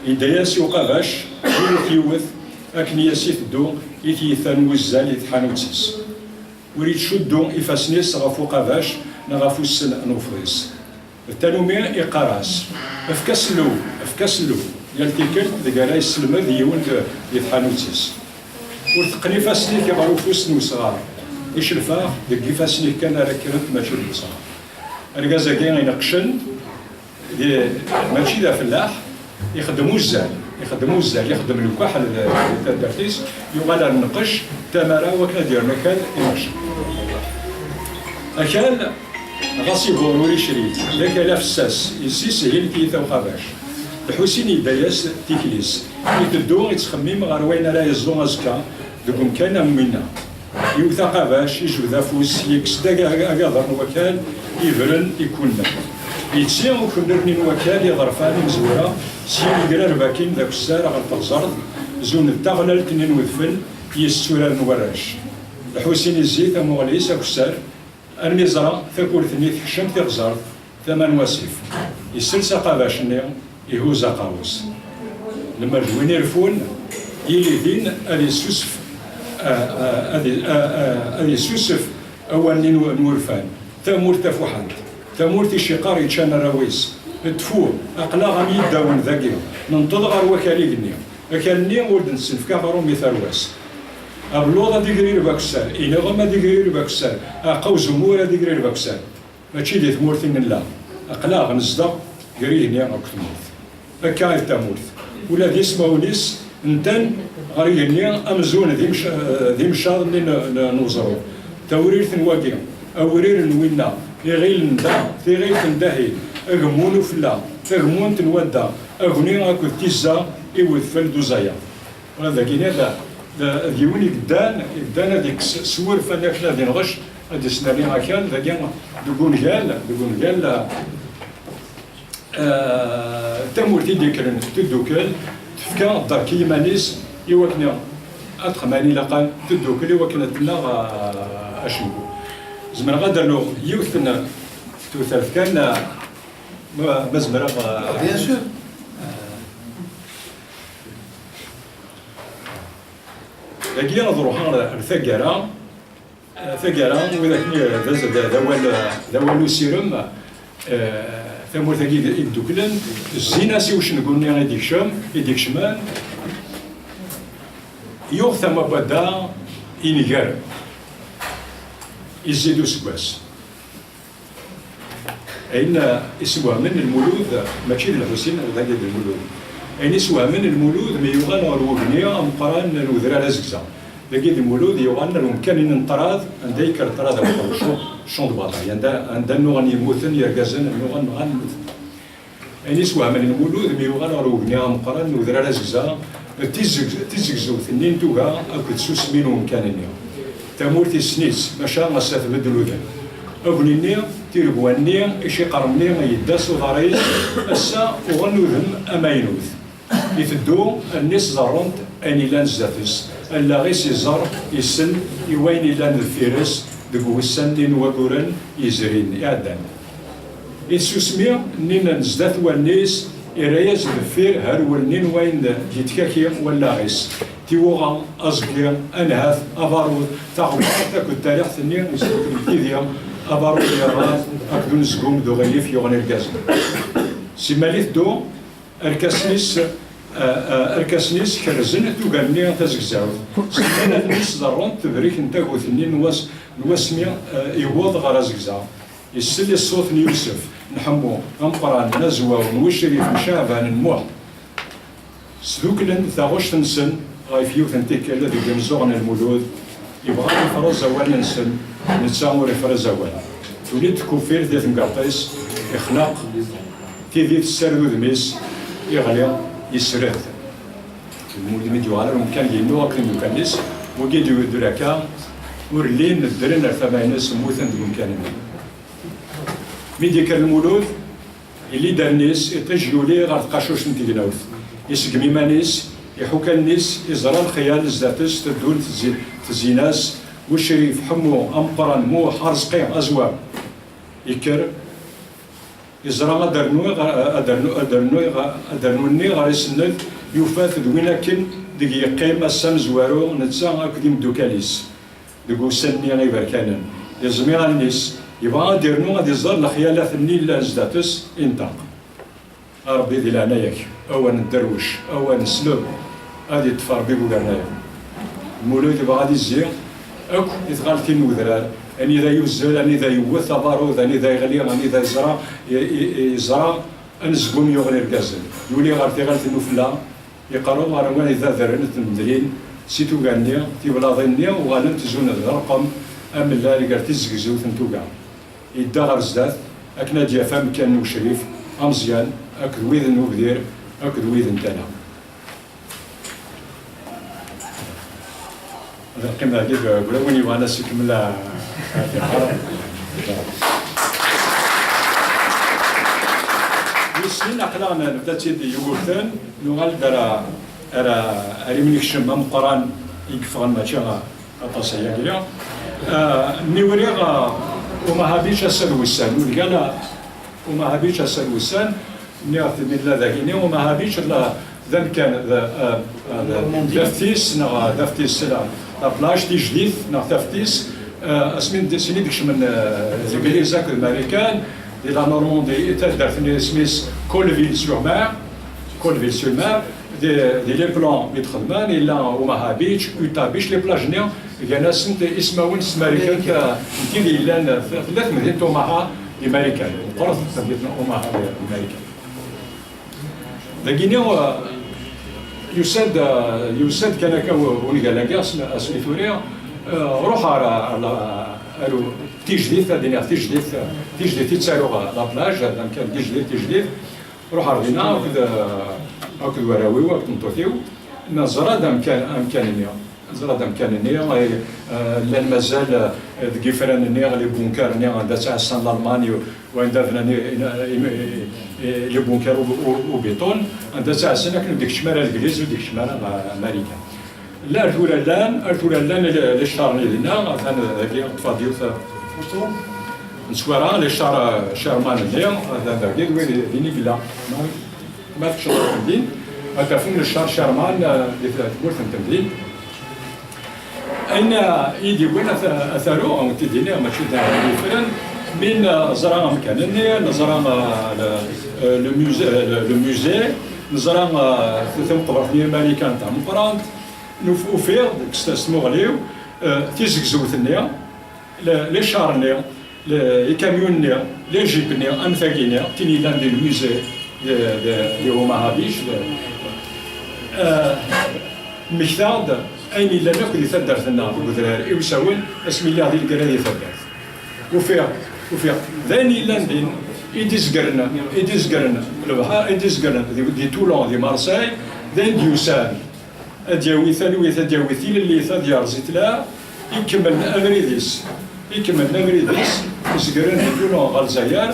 يداياسي وقافاش يوث اكن ياسي تدو يثيثان وزال يتحانوتسيس وريد شدو يفاسنيس غافو قافاش نغافو السن نوفريس التانومي إقراس افكاسلو يالتيكل ذكالا يسلمد يون يتحانوتسيس ورتقني فاسني كيبغيو فوس نوصغار يشرفا ديك فاسني كان راكرت ماشي الوصغار الكازا كاين ينقشن ماشي ذا فلاح يخدموا الزال يخدم الكحل تاع الدرتيس يغال النقش تمارا وكنا ديرنا كان ينقش اكل غاسي بوروري شريت ذاك لا فساس يسيس هي اللي كيثاو قاباش الحسين يداياس تيكليس يتدو يتخمم غير وين راه يزون ازكا دوكم كان منا يوثا قاباش يجبد فوس يكسدا كاع وكال يفرن يكون يتسيا وكنرني وكال يظرفاني مزوره سير يقرا باكين ذاك السار غير تغزرد زون التغلل تنين وذفل يستورا نوراش الحسين الزيت مغليس اكسار المزرعه ثكورثني تحشم تغزر ثمن وسيف يسلسا قاباشني يهوز قاوس لما الجوين يرفون يلي دين ادي سوسف ادي سوسف اواني نورفان ثمور تفوحات ثمور تشقار يتشان الرويس تفور اقلا غامي يداون ذاكي ننتظر وكالي قنيا وكالني ولد نسلف كافرو مثالواس أبلوضة ديجرير باكسار إنغما ديجرير باكسار أقوز مورا ديجرير باكسار ماشي دي ثمورثين لا أقلاغ نزدا قريه نيا أكتمورث أكايل تامورث ولا دي سماونيس نتن غريه نيا أمزون ذي مشاض اللي نوزرو تورير ثنواقيا أورير نوينا يغيل ندا في غيل تندهي أغمون فلا أغمون تنودا أغني أكو تيزا إيوث فلدوزايا وهذا كينا ديوني قدان هذيك سور فانا كنا غادي نغش غادي سنالي هكا ذاك دكون قال تمورتي ديكرن تدوكل تفكا دار كيمانيس يوكنا اتخماني لقان تدوكل يوكنا تنا اشنو زمر غادر له يوثنا توثلث كان مزمر بيان سور لكن نروحوا لثقارة وذاك ذا سيرم ثمور ثقي الدوكلن الزينة سي واش نقولني يديك شمان يوغ ثم بدا إنيغار يزيدو سكواس أين يسوى من المولود ماشي الحسين ولا ديال المولود أين يسوى من المولود مي يوغان روغنيا مقران الوذرا لازكزا لقيت المولود يوغان المكان نطراد عندها يكر طراد شون دباطا عندها نوغان يموتن يرقازن نوغان غنموتن أين يسوى من المولود مي يوغان روغنيا مقران الوذرا لازكزا تيزكزو ثنين توغا أكد سوس مينو مكانني تامورتي السنيس ماشا غاسا تبدلو ذا أبنيني تيربواني إشي قرمني يداس وضريس أسا وغنوذم أماينوذ يفدو الناس زارونت أني لان زاتس ألا غيس يزار يسن يوين لان الفيرس دقو السن دين وقورن يزرين يعدان يسوسمي نينا نزدات والناس إرايز الفير هرولنين وين يتكاكي ولا غيس تيوغا أزقير أنهاث أبارود تاخد تاكد التاريخ ثنين ويسوك الكيديا أبارود يرغان أكدو نزقوم دو غيف يوغن الكازن سيماليث دو أركاسنيس كرزن توغاني تزكزاوث سيمانا نيس ضرون تبريك نتاكو ثنين نواسمي يوض غرازكزاو يسلي الصوت يوسف نحمو نقران نزوى ونوشري في شعبان الموح سلوكلن ثاغوش تنسن غايف يوثن تيك الذي جمزوغن المولود يبغى يفرز أولا نسن نتسامر يفرز أولا توليد كوفير ديال مقاطيس يخنق تيدي السردو دميس يغلي يسرد المولد ميديو على مكان ينو أكل مكانيس وكي دو راكا ورلين الدرن ثمانيس موثن دو مكانين ميدي كان المولود اللي دارنيس يتجلولي غير تقاشوش نتيجناوث يسقمي مانيس يحوكا الناس يزرى الخيال الزاتس تدون تزيناس والشريف حمو أمقران مو حارسقي أزواب يكر يزرى أدرنوني غير يسند يوفات دوينا كن دقي يقيم السام زوارو نتسا أكديم دوكاليس دقو سني غير بركانا يزمي الناس يبغى ديرنو غادي يزار الخيالات النيل الزاتس انطاق ربي ذي العنايك أو ندروش أو نسلب هادي تفار بيقو قرنايا المولود يبغى غادي يزير أكو يتغالتي الوذرار أني ذا يوزل أني ذا يوث بارود أني ذا يغلي أني ذا يزرع أنزقوم يغني الكازل يولي غارتي غالتي نوفلا يقرأوا غاروان إذا ذرنت المدرين سيتو غانيا تيبلاضينيا وغالن تزون الرقم أم لا لقارتي زقزو ثنتوكا يدا غار زدات أكنا ديا فام كان شريف أمزيان أكد ويذن وبدير أكد ويذن تانا هذا القيمة هذيك ولا وين يبغى ناس يكمل في الحرم يسلين أقلامنا نبدأ تيدي يقولتن نوغال دارا أريمنيك شمام مقران يكفغن ماشي أطاسيا كليا نيوريغا وما هابيش أسأل وسان ولقانا وما هابيش أسأل وسان نيغت من لا ذاكيني وما هابيش لا ذن كان دفتيس نا دفتيس لا بلاش دي جديد نا دفتيس اسمين سيني ديكش من زكريا زاك الامريكان دي لا نورموندي دارتني سميس كولفيل سور مار كولفيل سور مار دي لي بلان يتخدمان الا وما هابيش يوتا بيش لي بلاجنيا كان سنت اسماون سماريكان كي لان ثلاث مدينه اوماها الامريكان قرص مدينه اوماها الامريكان لكن يسد كان ونقال لك اسمي ثوريا روح على تيجديد الدنيا تيجديد تسالو لا بلاج هذا كان تيجديد روح عرضينا هكذا وراوي وقت نطوثيو نزرا دام كان زرا دام كان لان مازال كيفران النيغ لي بونكار نيغ عندها تاع السان الالماني وين دافنا لي بونكار وبيطون عندها تاع السنه كانوا ديك الشمال الانجليز وديك الشمال الامريكان لا ارثولا لان لي شارني لنا كان ذاك الطفاديو نسوارا لي شارمان اليوم هذا ذاك وين بلا ما فيش التمدين هكا فين الشار شارمان اللي تقول في التمدين أين يدي وين أثارو أو تديني ماشي داير فرن من زرع مكانني نزرع لو موزي نزرع ثم قبرتني أمريكان تاع مقرانت نوفير ديك ستاسمو غليو تيزك زوثني لي شارني لي كاميونني لي جيبني أنفاقيني تيني لان دي الموزي دي هما هابيش مكتاد أين إلا ناكل يثدرت النار بودرار إوساون اسمي الله ديال الكرا يثدرت وفيها ذاني لاندين إديزقرنا البحر إديزقرنا دي تولون دي مارساي ذان ديوسان أدياوي ثانوي ثدياوي ثيل اللي ثديار زيت لا يكمل أمريديس يزقرن دي تولون غالزاير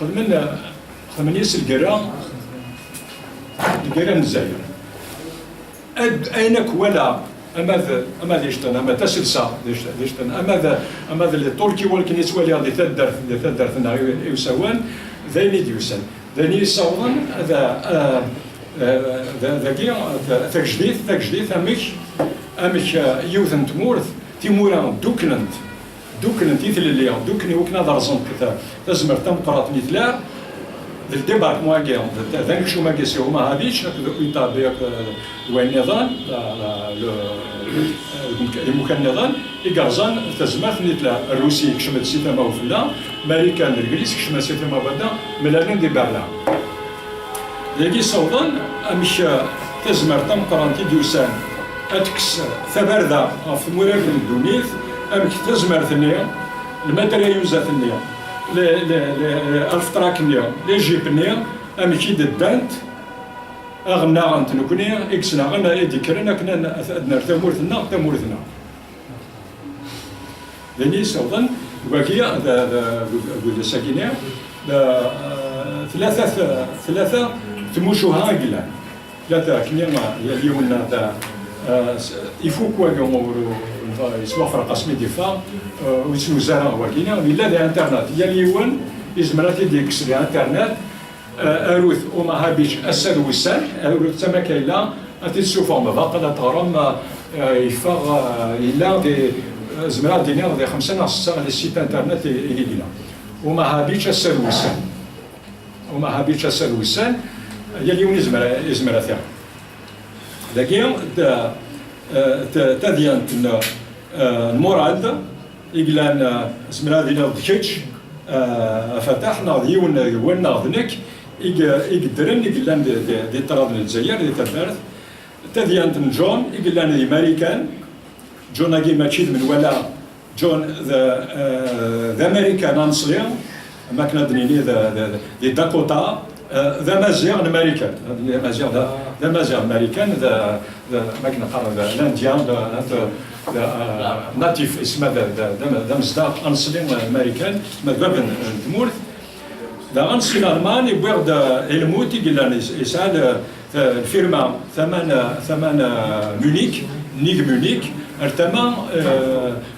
خدمنا يس القرا الجزائر أينك ولا أماذا يشتن أما تسلسة يشتن أماذا التركي ولكن يتولي غادي تدر ثنا يسوان ذاين ديوسان ذاين يسوان هذا ذاكي تجديد أمك يوثن تمورث تيمورا دوكننت يثل اللي دوكني وكنا درزنت تزمر تمقرات مثلا الديبارك مواقع ذاك شو ما قيسي هما هذيش يطابق وين نظام المكان نظام يقرزان تزمات نتلا الروسي كشمت سيتا ما وفلا امريكان الانجليز كشمت سيتا ما بدا ملانين دي برلا يجي صوضان امش تزمر تم قرانتي ديوسان اتكس ثبردا في مراقب الدونيث امش تزمر ثنيا الماترياليوزا ثنيا الفتراك نيا لي جيب نيا امشي دانت اغنى غنت نكوني اكسنا غنا ايدي كرنا كنا ادنا تمورثنا لاني سوضن وكيا قول ساكينيا ثلاثه تموشوها قلا ثلاثه كنيما اليوم تاع يفو كوا يسوا فرق اسمي دفاع ويسمو زرع وكينا إلا دي انترنت يا اليوم يزمرات يديك سري انترنت اروث وما هابيش اسد وسال اروث تما كايلا اتسو فورم باقا تغرم يفاغ الا دي زمرات دينار دي 5 6 لي سيت انترنت اللي لنا وما هابيش اسد وسال يا اليوم يزمرات لكن تديان المراد إجلان اسمنا دينا دكتش فتحنا ديون ناضنك يقدرن إجلان دي طراد الجزائر دي تبارث تديان جون إجلان الأمريكان جون أجي ماشيد من ولا جون ذا أمريكان أنصلي ما كنا دنيني ذا داكوتا ذا مازيغ الأمريكان ذا مازيغ الأمريكان ذا ما كنا قرر لانديان ناتيف اسمه ذا مصداق أنصلي الأمريكان اسمه بابن تمورث ذا أنصلي الألماني بوغد الموت يقول يسعى الفيرما ثمان مونيك نيك مونيك ارتمى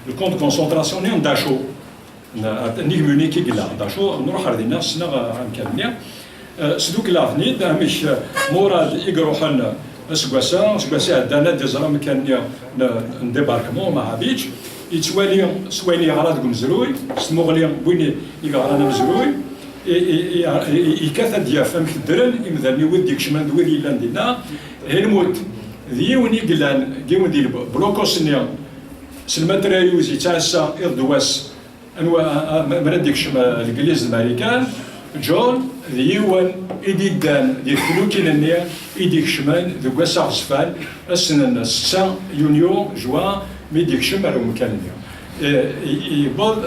الكونت كونسنتراسيون نيون داشو نيك مونيك يقول داشو نروح ردينا سنة أمكانية سدوك لاثنيد مش مراد يقروحن سكواسا عندنا دي زرام كان نديباركمون ما هابيتش يتوالي سويني غراد مزروي سموغلي وين يقرانا مزروي يكاثا ديافام كدرن يمذني وديك شمان دوي لاندينا هلموت ذيوني قلان قيمو ديال بلوكوسنيا سلماتريوز يتعسى إردواس أنوا مرديك شما الإنجليز الأمريكان جون ديوان إديدان ديال فلوكين النيا إديك شمان ذو قاسا غزفان السنة 6 يونيو جوان ميديك شمان ومكان النيا يبض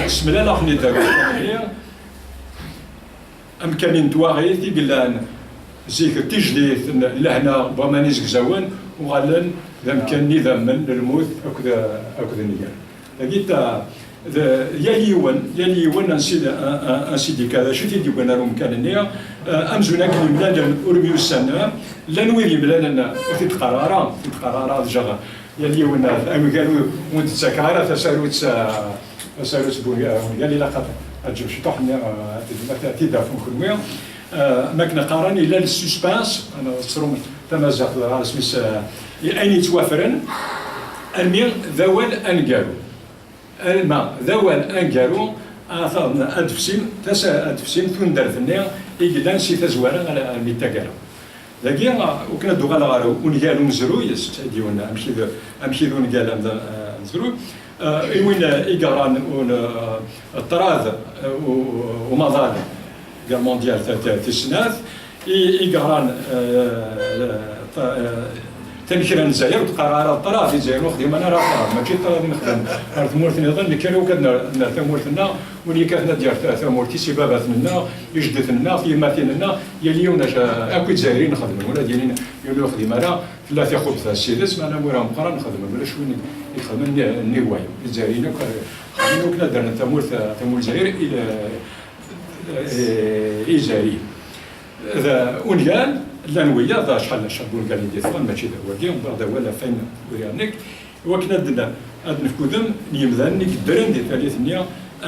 سملا لاخني داك أمكانين تواغيث يقلان زيك تجديث لهنا بومانيز كزاوان وغالن ذا نظام من الموت أكذا نيا لقيت يليون انسيدي كذا شتي دي بنا روم كان نيا امزونا كلي بلاد اوربيو سنه لنويلي بلادنا تقرارا جا يليون ام قالوا وانت سكاره تساروت بويا قال لي لا خاطر اجيب شي طحني تاتي دافون كلمه ما كنا قاراني لا السسبانس انا صروم تمازح على سميس اين يتوافرن المين ذوال أنقالو الماء ذوال أنقالو أثرنا أدفسين تسا أدفسين ثون درثنا إجلان سي تزوارا على الميتاكالا لكن وكنا دوغالا غارو ونقالو مزرو يستديونا أمشي ذو نقال مزرو وين إيقران الطراز ومظال قال مونديال تسناث إيقران تنكر الجزائر وتقرا الطراز الجزائر نخدم انا راه ماشي طراز نخدم راه ثمورتنا نظن اللي كانوا كنا ثمورتنا واللي كانت ديال ثمورتي سبابات منا يجدثنا يماتنا يليونا اكو جزائريين نخدموا ولا ديالنا يقولوا خدم انا ثلاثه خبز السيدس معنا مورا مقرا نخدم ولا شويه يخدم النواي الجزائريين خدموا كنا درنا ثمور الجزائر الى جزائري هذا ونيال لانويا ذا شحال شابون قال لي ديال ماشي ذا واقي ومن بعد ولا فين وريانك وكنا دنا هاد نفكودم يمذان نيك درن ديال ثالث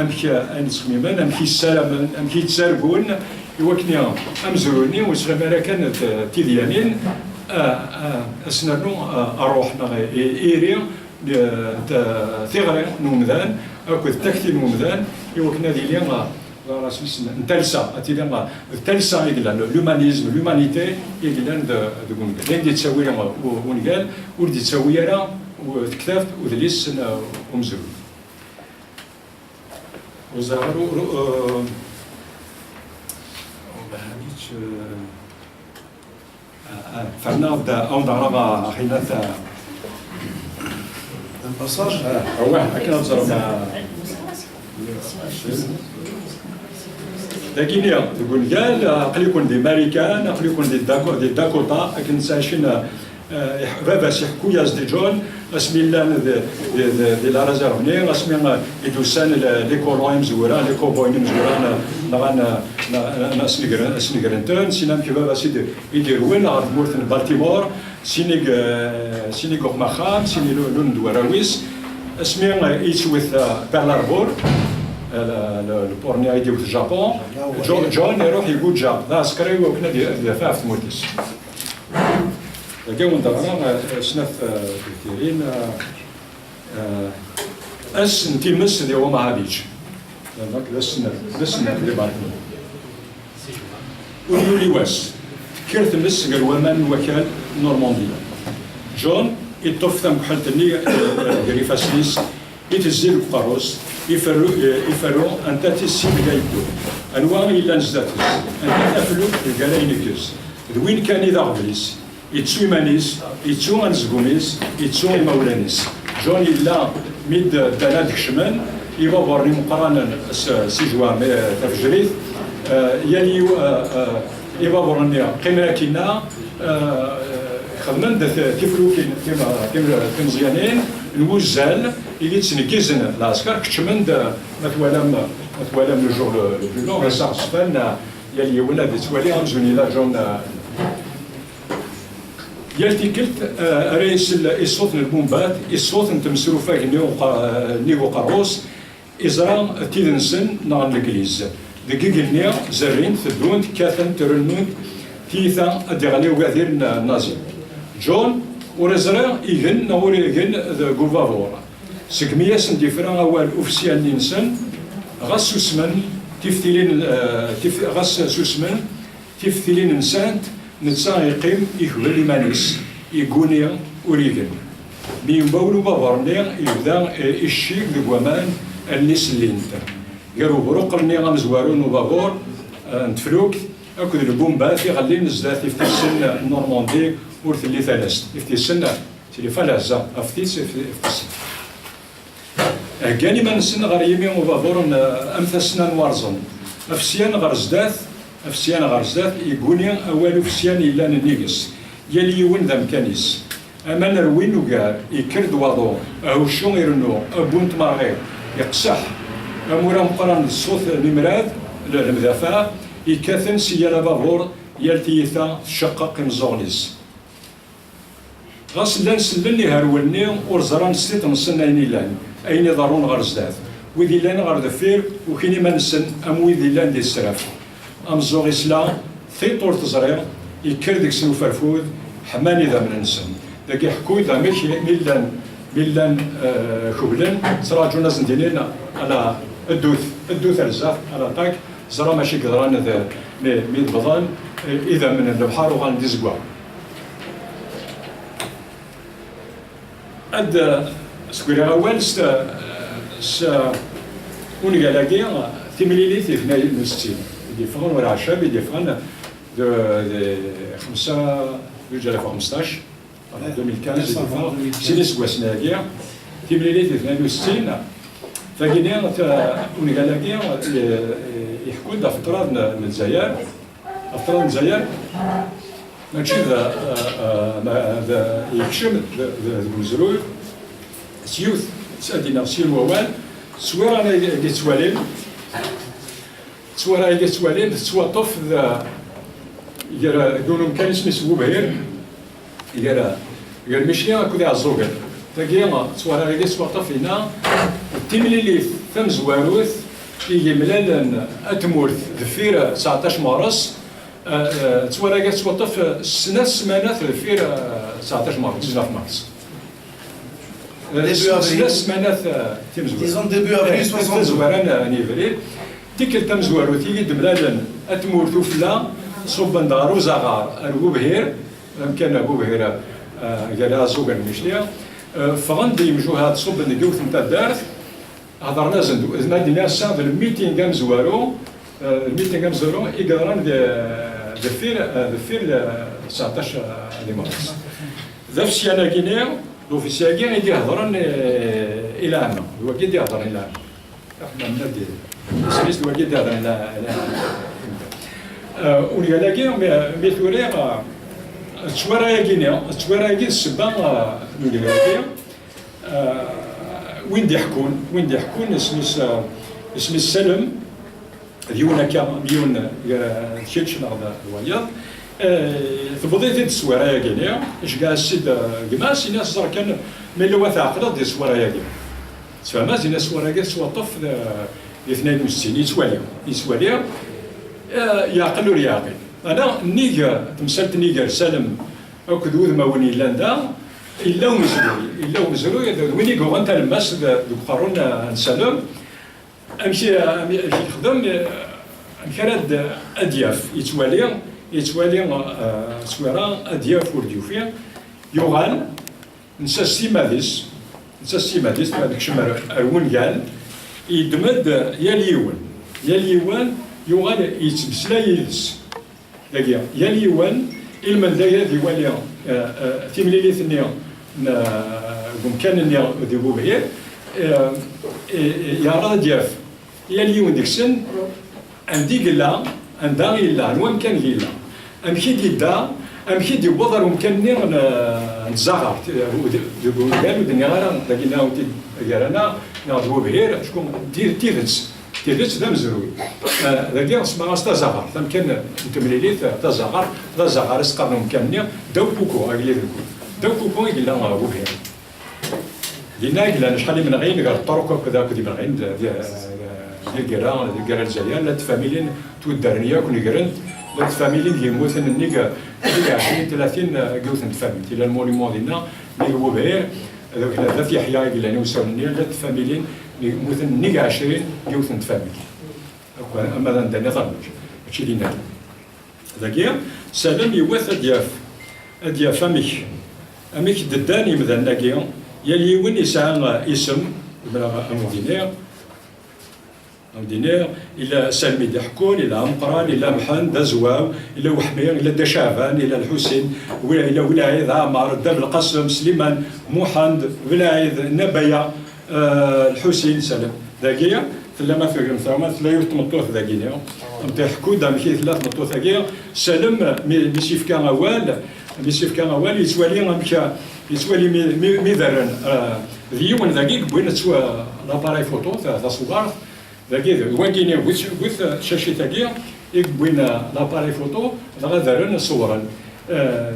امشي انسميمان امشي السلام امشي تسارقون وكنا امزروني وسلام كانت تيديانين اسنانو اروح ايري ثغري نومذان اكو تكتي نومذان وكنا ديالي نتلسا اتيلا تلسا يقلان لومانيزم لومانيتي يقلان دو كونغال لين دي تساوي ونقال ولدي تساوي راه وتكتافت ودليس ومزول وزارو وبهانيتش فرناض او ضربه خينات الباساج هو هكذا ضربه لكن يقول قال قال يكون دي ماريكان قال يكون دي داكوتا لكن ساشين بابا يحكوا ياز دي جون اسمي لان دي لا ريزيرفني اسمي يدوسان لي كولوين مزوران لي كوبوين مزوران نغانا سنيغرنتون سينام كي بابا سيدي يدير وين غادي مورثن بالتيمور سينيغ مخام سيني لون دواراويس اسمي يتوث بارلاربور البورنيا يديو في الجابون جون يروح يقول جاب ذا عسكري وكنا دافع في مورتيس لقاو ندرنا سنف كثيرين اس نتيمس دي وما هابيج لسنا اللي بعدنا وليولي واس كيرت مس قال ومان وكال نورمانديا جون يطف ثم حالتني ديري فاسليس يتزيل بقاروس يفرو أنت تسيب جايدو أنواع إلا نزداتس أنت تفلو الجلاينكس وين كان إذا غبليس يتسوي مانيس يتسوي أنزقوميس يتسوي مولانيس جون إلا ميد دلاد كشمان يبا بورني مقرانا سيجوا تفجريث يلي يبا بورني قيمة كينا خدمنا تفلو كيما مزيانين الوزال اللي تسنكيزن العسكر كتشمن مثوالام لو جور لو بلو لونغ راه صفان يلي ولاد توالي غنزوني لا جون يالتي كلت رئيس الصوت البومبات الصوت نتمسرو فيه نيو قروس إزرا تيدنسن نار الإنجليز دقيقلني زرين ثدون كاثن ترنون تيثا أدغني وقاثير النازي جون ورزرا إيغن نور إيغن ذا غوفافور سكمياس نديفرا أول أوفسيال نينسن غاس سوسمن تفتيلين غاس سوسمن تفتيلين نسانت نتسا يقيم يهوى لمانيس يقوني أوريغن مين باولو بافورني يبدا الشيك دقوامان الناس اللي انت قالوا بروقرني غنزوارون وبافور نتفلوك أكد البومبات يغلي نزدات في السن نورماندي ورث اللي ثلاث في السن تلي فلازا افتيس في السن كاني ما نسن غير يمين وبافور امثسنا نوارزن افسيان غرزدات يقولي اول افسيان الا نيغس يلي يون ذا مكانيس اما نروين وكار يكرد واضو او شو يرنو ابونت ماغير يقصح امورا مقران الصوت الممراض المدافع يكاثن سيالا بافور يالتيثا شقق مزونيس غاس لان سلني هرولني ورزران ستيت نصنايني لان اين ضرون غرزدات وذي لان غير دفير وكيني ما نسن ام وذي لان دي السراف ام زوغيسلا ثيطور تزرير يكردك سنو فرفود حماني ذا من نسن ذاك يحكوي ذا ميلان بلان كوبلن صراجو ناس ندينين على الدوث الزاف على طاك زرا ماشي قدران ميد بضان اذا من البحر وغان ديزكوا اد سكويرا اول س ونقالاكي تيمليلي في 62 يديفرون ولا 10 يديفرون دو 2015 2015 سيني سكواسناكي تيمليلي في 62 فكينيا ونقالاكي يحكوا دا فترة من الجزائر فترة من الجزائر ماشي ذا يكشم المزروع سيوث سادينا سير ووال سوير انا يتوالين سوير يتوالين تسواطف ذا يقولون كان اسمه سبو بهير يقال مشي كودي عزوغل تاكيا سوير يتسواطف هنا التيملي ثم زواروث يجي ملال اتمورث ذفير 19 مارس تسوير يتسواطف السنة سمانات ذفير 19 مارس 19 مارس سمانات Disons début avril 62. زواران نيفريل تيكل تم زوارو تيجي دملالن اتمور توفلا صوبن دارو زغار ارغو بهير كان ابو بهير قال زوغن مشليا فغندي مجوهات صوبن جوث نتاع الدارث هضرنا زندو اذا دينا سان الميتين كام زوارو الميتين كام زوارو يقدران دفير 19 مارس ذا الشيء كينيو لوفيسياكي يدير هضران الى عنا هو كي يدير هضران الى عنا احنا بنادي السيس هو كي يدير هضران الى عنا ولكن ميثوريا تشورايا كينيا تشورايا السبا نوليكي وين يحكون اسم السلم ديونا كام ديون تشيتش نهضر الواليض تبضي تيد السواريا كينيا اش كاع السيد كماس الناس صار كان من لو تعقل دي السواريا كينيا تفهم زين السواريا سواطف 62 يسواليا يعقل ويعقل انا نيجا تمثلت نيجا سالم او كدود ما وني لاندا الا ومزروي وين يقول انت الماس دوك قارون نسالم امشي نخدم كراد ادياف يتوالي سويرا ادياف ورديوفيا يوغال نسا السيماديس هذاك شمر ونقال يدمد ياليوان يوغال يتبسلا يلس داكيا ياليوان المن دايا ديواليا تيمليلي ثنيا كان ديبو بهير يا دياف ياليوان ديك السن عندي قلا عندها غيلا نوام كان غيلا امشي دا امشي دي بوضر ومكانني نتزغر قالوا دنيا غير لكن قالنا نضربوا بهير شكون دير تيرتس ذا مزروي ذاك اسمها تزغر ثم كان تمليليت تزغر اسقر مكانني داو بوكو قال داو بوكو قال ابو بهير قلنا شحال من غين قال الطرق كذا كدي من غين الكرا الجزائر لا تفاميلين تودرنيا كون يقرن لا تفاميلين يموتن النيكا 20 30 قوتن تفاميل الى المونيمون ديالنا اللي هو بهير هذا في يحيى قال لنا وسالني لا تفاميلين يموتن النيكا 20 قوتن تفاميل اما عندنا ظن هادشي اللي نعلم ذاك سلام يواث ادياف اميك دداني مثلا لاكيا يلي وين يسعى اسم دينير الى سلمي دحكون الى مقران الى محن دا زواو الى وحمير الى دا شعبان الى الحسين الى ولايد عمار دام القاسم سليمان محمد ولايد نبيا الحسين سلام ذاكيا ثلا ما في مثلا ثلا يتمطوث ذاكيا انت حكوا دام كي ثلاث مطوث ذاكيا سلم ميسيف كان اوال يسوالي ميدرن ديون ذاكيك بوين تسوى لاباراي فوتو تاع صوار ذاكي واكيني ويث شاشي تاكيا يكبوين لاباراي فوتو غادرن صورا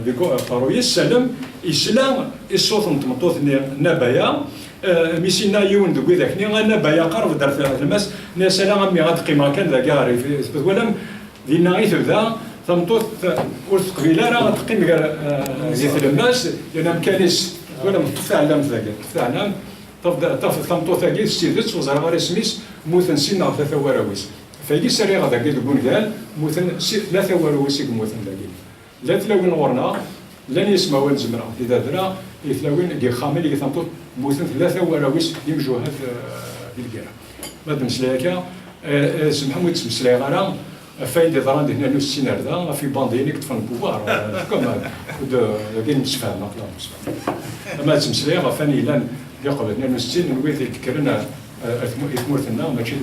ديكو قروي السلام اسلام الصوت مطوط نبايا ميسينا يون دوكي ذاك نبايا قرب درت الماس نسلا غامي غتقي مكان ذاك عارف ولم دينا غيث ذا ثمطوط ورث قبيله راه غتقي زيت الماس لان مكانيس ولا متفاعلم ذاك تفاعلم طف ثمطو ثاقي ستيدت وزرا غير سميس موثن سينا ثلاثة وراويس فايدي سري غدا كي تقول قال موثن ثلاثة وراويس موثن ذاكي لا تلاوين ورنا لن يسمعوا الزمرة إذا درا يتلاوين كي خامل كي ثمطو موثن ثلاثة وراويس يمجوهات بالقرا ما تمسلاكا محمود تمسلاي غرا فايدة ضران هنا نو السينار ذا في باندينيك تفن بوار كما كاين متفاهم اما تمسلاي غفاني لان يقبل نو السين ويث يكرنا ثمورتنا ماشي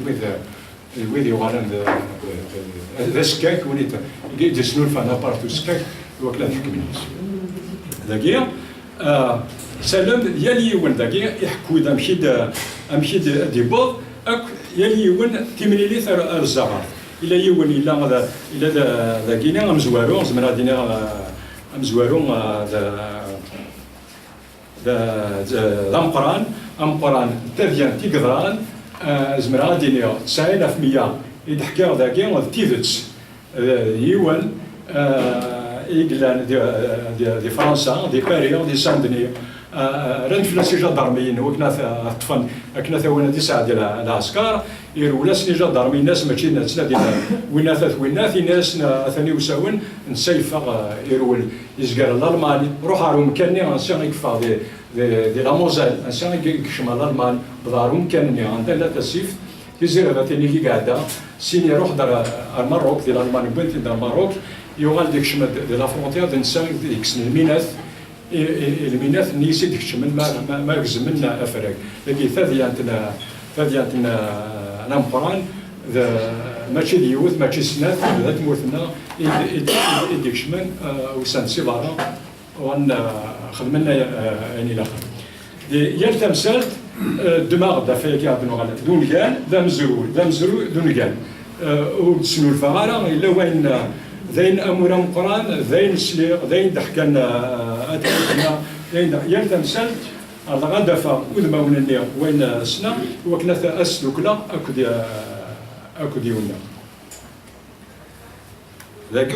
ويث يغالن ذا سكاك ونيت يجسنو الفانا بارتو سكاك وكلا تحكمني ذاكيا سلام يلي يون ذاكيا يحكوا اذا مشيت دي بوض يلي يون تيمليلي ثار الزغار إلا يون إلا ذاكينا مزوارون زمرا دينا مزوارون ذا مقران تافيان تيقدران زمرا دينا 90% يدحكا ذاكي تيفيتس يون إيقلان دي فرنسا دي باريس دي ساندني رند فلاسي جدارميين وكنا طفن كنا ثونا تسعة ديال العسكر يرولا سني جدارمي ناس ماشي ناس ديال وينات وينات ناس ثاني وساون نسيفا يرول يزقر الالماني روح عارو مكاني غنسيغ يكفا دي لاموزال غنسيغ يكشم الالمان بدارو مكاني عندها لا تسيف يزير ثاني كي قاعده سيني روح دار المروك ديال الالماني بنت دار المروك يوغال ديك شمد دي لا فرونتيير دي نسان ديك سن المينات المينات نيسي ديك شمن ما يجزمنا افراك لكن ثاديانتنا نمقران ماشي ديوث ماشي سنات ذات مورثنا ديك شمن وسان سيبارا وان خدمنا يعني لاخر يال تمثال دماغ دا فيك يا بن غلط دونكان ذا مزرو دونكان وتسنو الفغاره الا وين ذين امور مقران ذين سلي ذين ضحكان اتحنا ذين يال تمثال غدا فا ودماون النيا وين سنا وكنا اسلوكنا اكو ديونا ذاك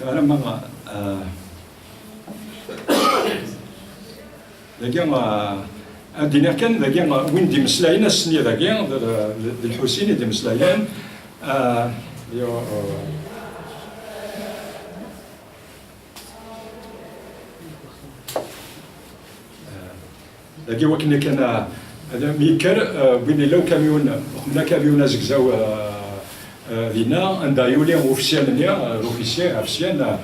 انا ما ذاك الدينار كان ذاك وين دي مسلايين السنيه ذاك الحسيني دي مسلايين ذاك وكنا كان هذا ميكر بين لو كاميون خمنا كاميون زكزاو لينا عند يولي اوفيسيال نيا اوفيسيال افسيان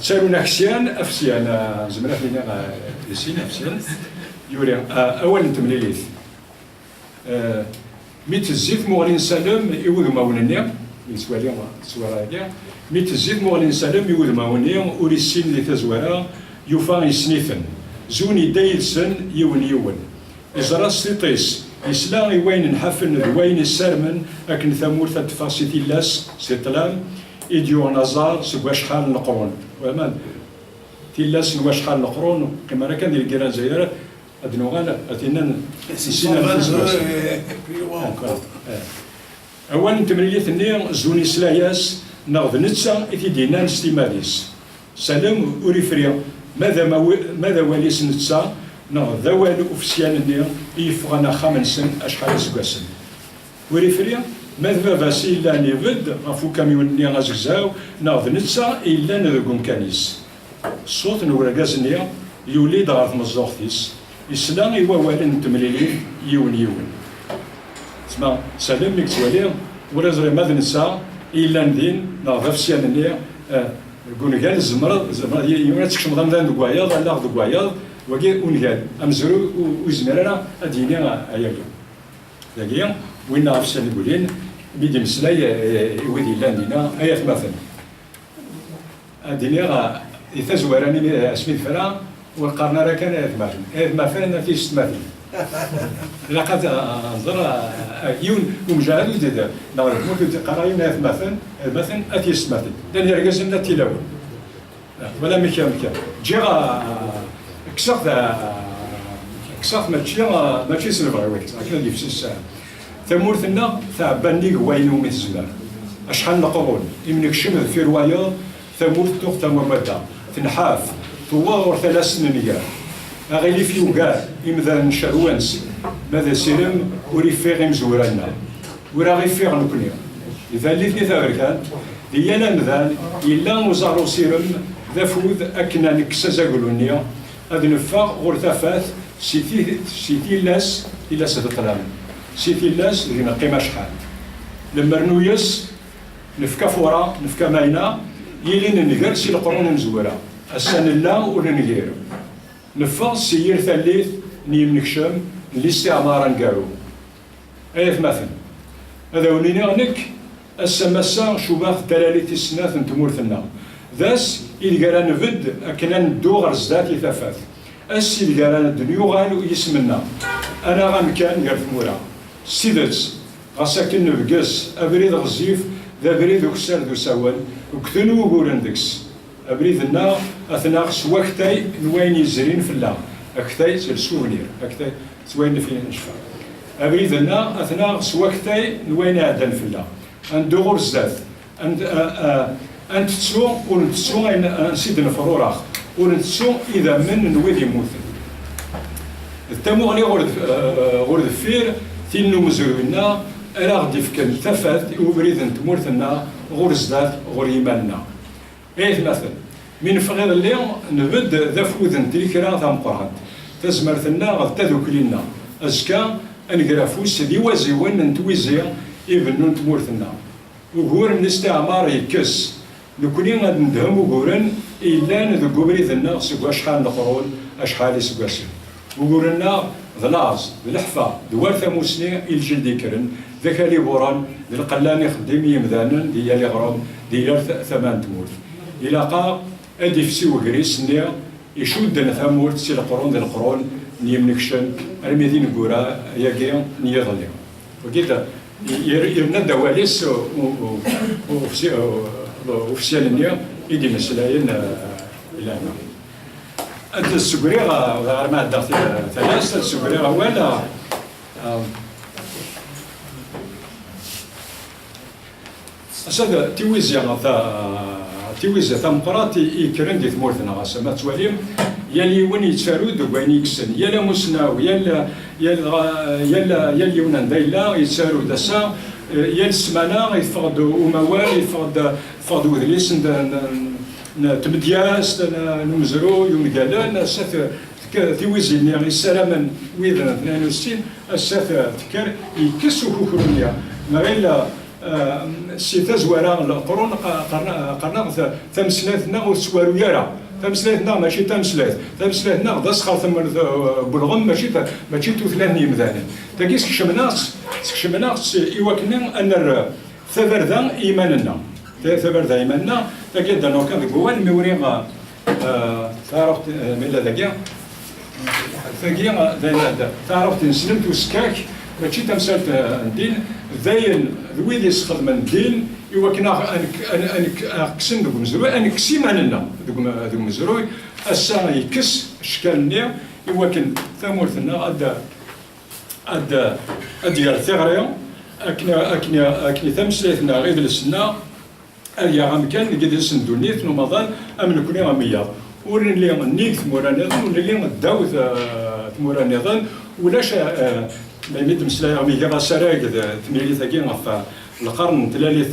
تسالونا خسيان افسيان زمرا لينا لسين افسيان يوري اول تمليليث ميت الزيت مغلين سالم يوذ ماوننيا يسوالي سوالي ميت الزيت مغلين سالم يوذ ماوننيا وريسين اللي تزوارا يوفا يسنيفن زوني دايلسن يون إزرا سيطيس إسلامي وين نحفن وين السرمن أكن ثمور تفاسي تيلاس سيطلام إديو نزار سوا شحال نقرون ومان تيلاس سوا شحال نقرون كما كان ديال الكيران زايرة أدنو غانا أتينا نسينا أولا تمرية النير زوني سلاياس نغض نتسا إتي دينا نستيماديس سلام أوريفريا ماذا وليس نتسا ذا والو أوفسيال النير يفغانا خامنسن أشحال سكاسن وريفريا ماذا فاسي إلا نيفد غفو كاميون نير غازكزاو نغض نتسا إلا نذقوم كانيس الصوت نوراكاز النير يولي دغاث مزوختيس إسلام إوا والن تمليلي يون تسمى سلام لك توالي ورزري ماذا نتسا إلا ندين نغض أفسيال النير كون قال زمرة يوم تكشم ضمن دقوايض لا دقوايض وكي ونقال أمزرو وزمرنا أدينا أياكي ذاكيا وين نعرف نقولين بيدي مسلاي ودي لاندينا أيات مثلا أدينا إذا زواراني اسمي فرا والقرن راه كان أيات مثلا تيست مثلا لقد انظر يون ومجاهد وزيد نعرف ممكن قرايين أيات مثلا أتيست مثلا لأن يرجعنا تلاون ولا مكان جيغا كسرت ماشي سلفر ويكت هكذا اللي في الساعه ثمورثنا ثعباني وين ومن الزمان اشحال نقرون يمنك شمل في روايه ثمورث توخ ثمور مدى تنحاف ثوار 3 سنين أغلي في وقار إمذا شروانس ماذا سيرم وريفيغ مزورانا ورا غيفيغ نكني إذا اللي ثني ثابركان ديانا مذان إلا مزارو سيرم ذا فوذ أكنا نكسا قلونيا هذا نفا غرثافات سيتي لاس إلا ستطلام سيتي لاس لنا قيمة شحال لما رنويس نفكا فورا نفكا ماينا يلين نقر سي القرون مزورا السنة لا ولا نقير نفا سيير ثالث نيم نكشم الاستعمار نقارو أيث مثلا هذا ولينا نك السماسة شباخ دلالة السنات نتمورثنا ذاس إلقانا نفد أكنا ندو غرزدات يثافات أسي إلقانا دنيوغان ويسمنا أنا غامكان قرث مورا سيدتس غاساكن نبقس أبريد غزيف ذا بريد وكسر ذو سوان وكثنو وقورن دكس أبريد النا أثناء سواكتاي نوين يزرين في الله أكتاي السوفنير أكتاي سوين في نشفى أبريد النا أثناء سواكتاي نوين عدن في الله أن دغور زاد أن تسو ونتسو نسيد نفروراخ ونتسو إذا من نويد يموت التمو غني غورد فير تينو مزوينا أنا غدي فكان ثفات وبريد تمورثنا غور زاد غور إيماننا إيه مثلا من فغير اليوم نبد ذا فوذن تلكرا ثم قران تزمرثنا غتذوك لنا أزكا أنقرافوس دي وزيوان نتويزي إبنون تمورثنا وغور من الاستعمار يكس نكوني غاد ندهم وغورن إلا نذوق بريدنا سكوا شحال نقرون أشحال سكوا سن وغورنا ذلاز ذلحفة دوار ثموسني الجلد يكرن ذاك اللي بوران ذي القلان يخدم يمذانا ديال يغرب ديال ثمان تمورث إلا قا أدي في سيو غريس نيا يشود ثمورث سي القرون ذي القرون نيمنكشن المدين كورا ياكيا نيضلي وكذا يرنا دواليس وفسيال نيا يدي مسلاين إلى أنت السكريغة غير ما عندك ثلاثة السكريغة ولا أسد تيويزيا تمقرات يكرن دي ثمورثنا غاسا ما تواليم يلي وين يتسارود وين يكسن يلا مسناو يلا يونان دايلا يتسارود دسا يل السمانة يفقد وموال يفقد وذليس تبدياس نمزرو يوم قالان الساث تيويزي يعني سلاما ويذا 62 الساث تكر يكسو كوكرونيا ما غير سيتا زوارا القرون قرنا تمسلاتنا وسوارو يرا تمسلاتنا ماشي تمسلاتنا غداس خاطر بالغم ماشي توثلاني مذانا تاكيس كشمناس يوكنا ان ثبردا ايماننا ثبردا ايماننا تاكيد انه كان جوان موريغا تعرف ملا ذاكيا ثاكيا تعرف تنسلمت وسكاك ماشي تمثال الدين ذاين ذويد يسخدم من الدين يوكنا انك اقسم دوك مزروي انك سيماننا دوك مزروي الساعه يكس اشكالنا يوكن ثمورثنا اديال ثغريا اكني ثمسلتنا غير السنه يا عم كان قد يسندونيت رمضان ام نكوني غمية ورن لي نيك ثمورانيض ورن لي داوث ثمورانيض ولاش ما يمد مسلا غمي كما سراق تميلي ثقين في القرن ثلاث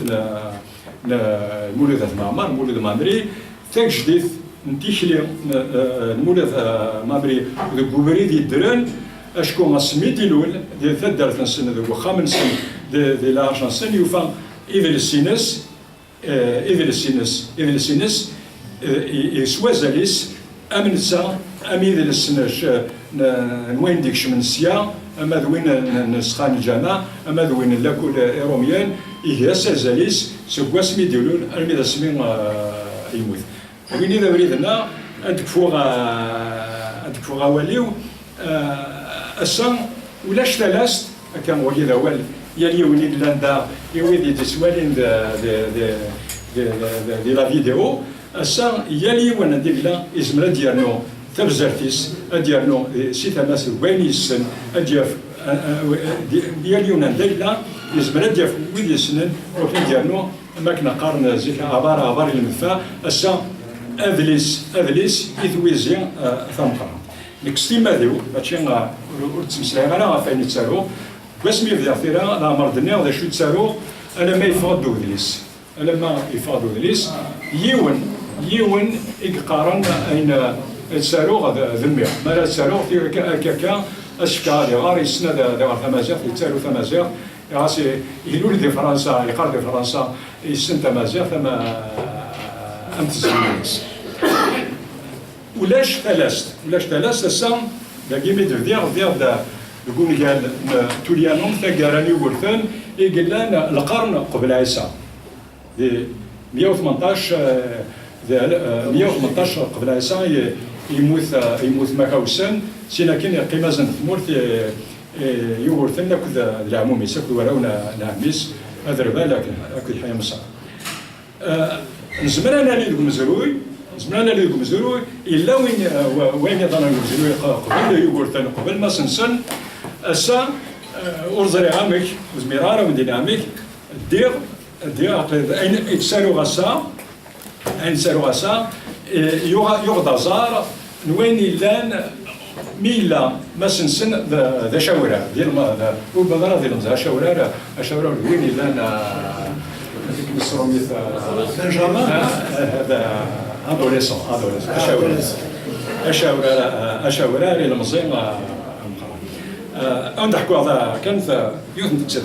مولد معمر مولد مامري ثاك جديد نتيشلي المولد مامري الكوبري دي الدران اشكون السميدي الاول ديال ثلاث دارت السنه ذوك خامس سن ديال لارجان سن يوفا اذا السينس يسوازاليس امنسا اميذ السناش نوين ديكش من السيا اما ذوين نسخان الجامع اما ذوين لاكل روميان إيه سازاليس سكواس ميديولون الميدا سمين يموت وين إذا بريدنا أدكفوغا واليو السن ولاش ثلاث كان وجد أول يلي وليد لاندا يولي تسوالين دي لا فيديو السن يلي وانا ديلا إزمرا ديالنو تبزرتيس ديالنو سي تماس وين يسن أدياف ديال يونان ديلا يزمر ديال ويد يسنن وكان ديالنو ماكنا قارن زيك عبار المدفع السا أذليس يثويزي ثمقرا نكستيما ديو هادشي تمسلاي انا فين يتسالو باسمي في ثيرا لا مردني هذا شو تسالو انا ما يفضل ذليس انا ما يفضل ذليس يون يقارن اين تسالو غدا ذميع ما لا تسالو في كاكا اشكال غار السنه دابا تمازيغ يتسالو تمازيغ راسي يلول دي فرنسا يقار دي فرنسا السن تمازيغ ثم امتزينيس ولاش ثلاث السام دا كيمي دير دا يقول قال توليانهم ثقاراني ورثان يقول لنا القرن قبل عيسى 118 118 قبل عيسى يموت مكاوسن سينا كاين قيمه زن ثمورث يورثنا كذا العموم يسكت وراونا نعميس هذا بالك اكل حياه مصر نزمرنا لكم مزروي الا وين يظن المزروي قبل يورثنا قبل ما سنسن السا ارزري عامك وزميراره وديناميك دير اين يتسالوا غسا يغضى زار نوين لان ميلا ما سنسن ذا شاورا ديال والبضرة ديال ذا شاورا وين لان هذيك السروميت هذا ادوليسون اشاورا الى مزيان نضحكوا على كانت يوث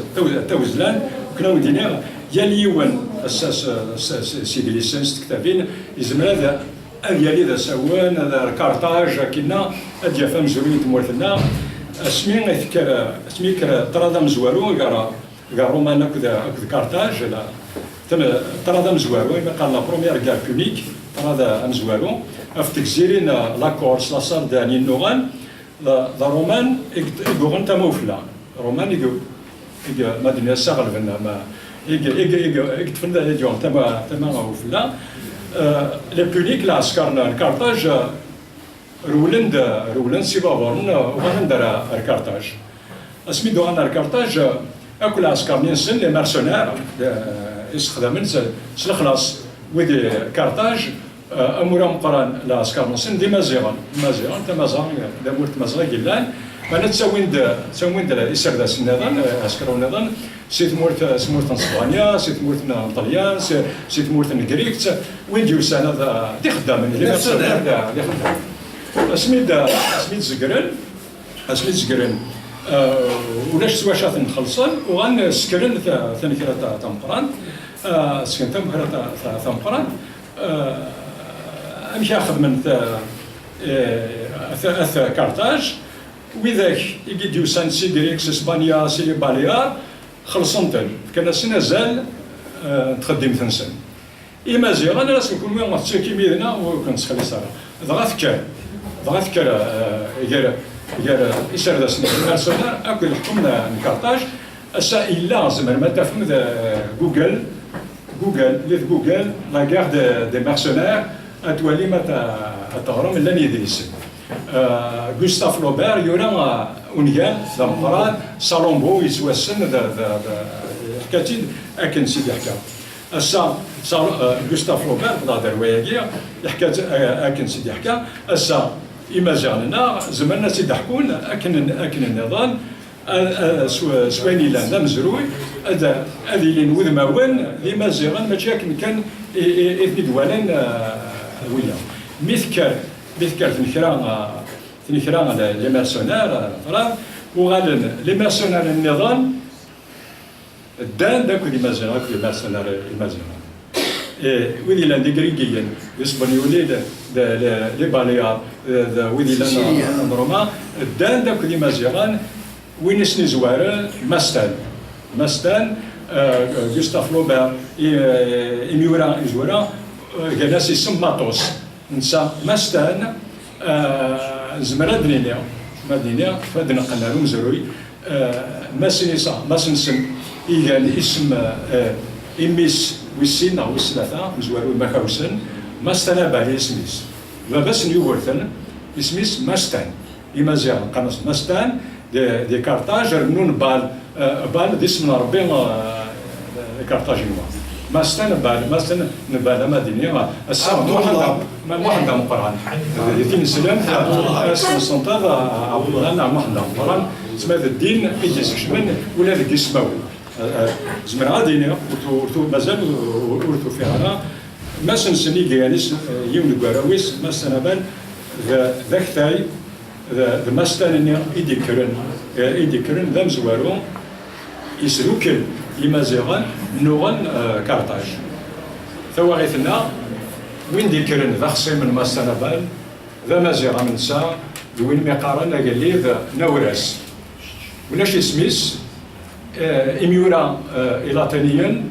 توزلان كنا ودينا ياليون اساس سيدي ليسانس كتابين يزمر هذا يالي ذا سوان هذا كارتاج كنا اديا فام زوين تمورثنا اسمي كرا طرادا مزوارو كاع رومانا كذا كارتاج لا تم طرادا مزوارو ما قال لا بروميير كار بوبليك طرادا مزوارو في تكزيرين لا كورس لا صار داني النوغان لا رومان يقولون تموفلا رومان يقول مدينة ساغل فينا ما يقول تفندا يجون تما موفلا لي بوليك لا سكارنا كارتاج رولند سيبابورن وغندر الكارتاج اسمي دو انا الكارتاج اكل عسكرنين سن لي مارسونير يستخدمون سلخلاص ودي كارتاج امورا مقران لا عسكر نسن دي مازيغان تمازان دامورت مازغا قلان انا تساوين السرداس النظام عسكر النظام سيت مورت اسبانيا سيت مورت طليان سيت مورت الجريك وين ديوس انا دي خدام اللي دي خدام اسميت زكرن ولاش سواشات نخلصن وغن سكرن ثاني كرا تاع مقران سكن تاع مقران امشي اخذ من اث كارتاج وذاك يجي سان سيغريكس اسبانيا سي باليار خلصنتن كان سنازال تخدم ثنسن اما زيغ انا راس نكون ما تسكي ميدنا وكنسخلي صار ضغط كر يا يسرد السنة اكل حكمنا كارتاج اسا الا زعما ما تفهم جوجل لا غار دي مارسونير اتولي ما تغرم لن يدرس غوستاف لوبير يورا اونيان دمقران سالومبو يسوى السن حكاتين اكن سيدي حكا اسا غوستاف لوبير بدا روايه حكات اكن سيدي حكا اسا إما جاننا زماننا سيدي حكون أكن النظام سواني لنا مزروي هذه اللي نوذ موان لما زيغان ماشي كان إثني دوالان ويا ميثكر تنكرا لي مارسونير وغالن لي مارسونير النظام الدان داك لي مارسونير المازيغان ويدي لان دي غريغيين اسبانيولي لي باليار ويدي لان روما الدان داك لي مازيغان وين سني زوار ماستان غوستاف لوبير إميورا زوارا جناس يسمى ماتوس نسا ماستان زمرا مدينة فادنا قنالهم زروي ما سنسن إيجان اسم إميس ويسين أو الثلاثة مزوارو مكاوسن ماستان بالي اسميس بس نيوورثن اسميس ماستان إمازيغ قناص ماستان دي كارتاج نون بال دي اسم ربي كارتاج نوا ما نبال ما دينيا السلام واحد مقران يتين سلام السلطان عبد الله نعم واحد مقران تسمى الدين يجلس شمن ولا ذاك يسماوي زمن غادينا مازال ورثو فيها انا ما سنسني كيانيس يوم كواراويس ما سنبان ذاك تاي ذا ماستانيا يديكرن ذا مزوارو يسلوكن لمازيغان نوغان كارتاج ثواغيثنا وين ديكرن ذا خصي من ماستانبان ذا مازيغا من سا وين ميقارن قال لي ذا نوراس ولاش اسميس إميورا إلاطينيا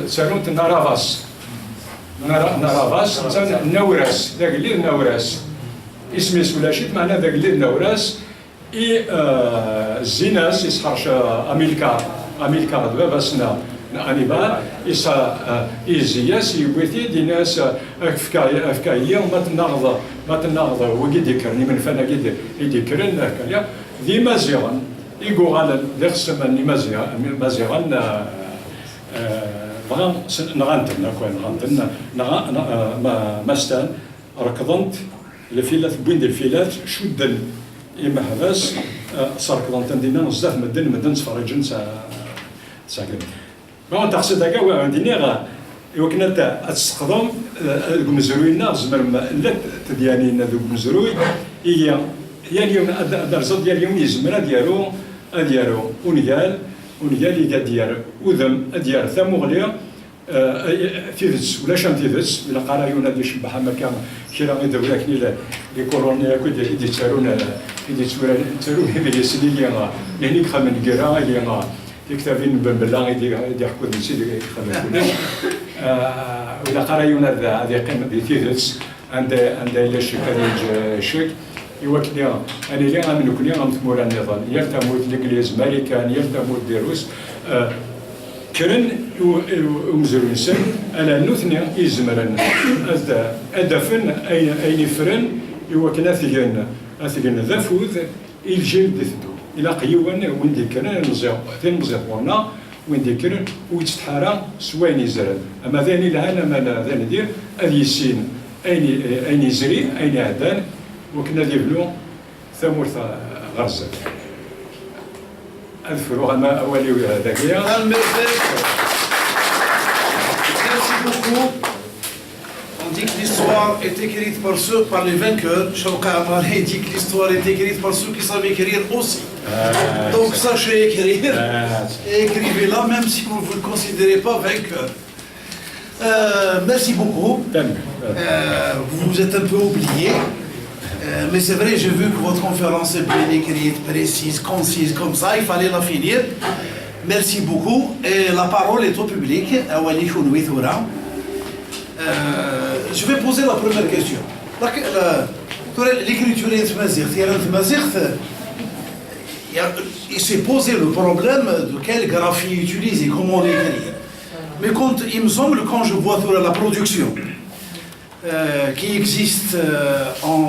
سالونت نارافاس نوراس ذاك اللي نوراس اسميس ولا شيء معناه ذاك اللي نوراس الزيناس يسحرش أميلكار دباباسنا أنيبال إيزياس يبوثي دي ناس أفكايا ما تناغض وقيد يكرني من فانا قيد يديكرن كاليا ذي مازيغان يقول ذي خصم مازيغان بغا نغانتنا ماستان ركضنت الفيلات بوين الفيلات شدا إما هذاس صاركضنت عندنا نزداد مدن سفرجن ساكن ما تقصد هكا وعندنا وكنا تستخدم المزروينا زمر لا تدياني ذوك المزروي هي اليوم درزت ديال اليوم يزمر ديالو ونقال ديال وذم ديال ثمغليه تيدس ولا شام تيدس إلا قرايونا دي شبح مكان كيرا يدور لكن لي كورونا كود يدي تسارون بلي سيديا يعني خمن كرا اللي يكتفين بالله يدي يحكوا من سيدي خمن ولا قرايونا هذه قيمه دي تيدس عند إلا شك يوكني أنا اللي أمن كني أمت مورا النظام يلتموت الإنجليز أمريكان يلتموت الروس كرن ومزرون سن أنا نثني يزمرن أدفن أين فرن يوكنا أثجن ذفوذ الجيل دثدو إلى قيوان وندي كرن نزيق ونا وندي كرن ويتحارى سوين يزرن أما ذاني لهنا ما ذاني دير أذي سين أين يزري أين عدان وكنا ديبلو ثمورث غرزة أذكروا أما أولي هذاك On dit que l'histoire est écrite par les vainqueurs. Chouka Amari dit que l'histoire est écrite par ceux qui savent écrire aussi. Donc sachez écrire et écrivez-la même si vous ne vous considérez pas vainqueur. Merci beaucoup. Vous vous êtes un peu oublié. Mais c'est vrai, j'ai vu que votre conférence est bien écrite, précise, concise, comme ça, il fallait la finir. Merci beaucoup. Et la parole est au public. Je vais poser la première question. L'écriture est il s'est posé le problème de quelle graphie utiliser, comment l'écrire. Mais quand, il me semble, quand je vois la production, qui existe en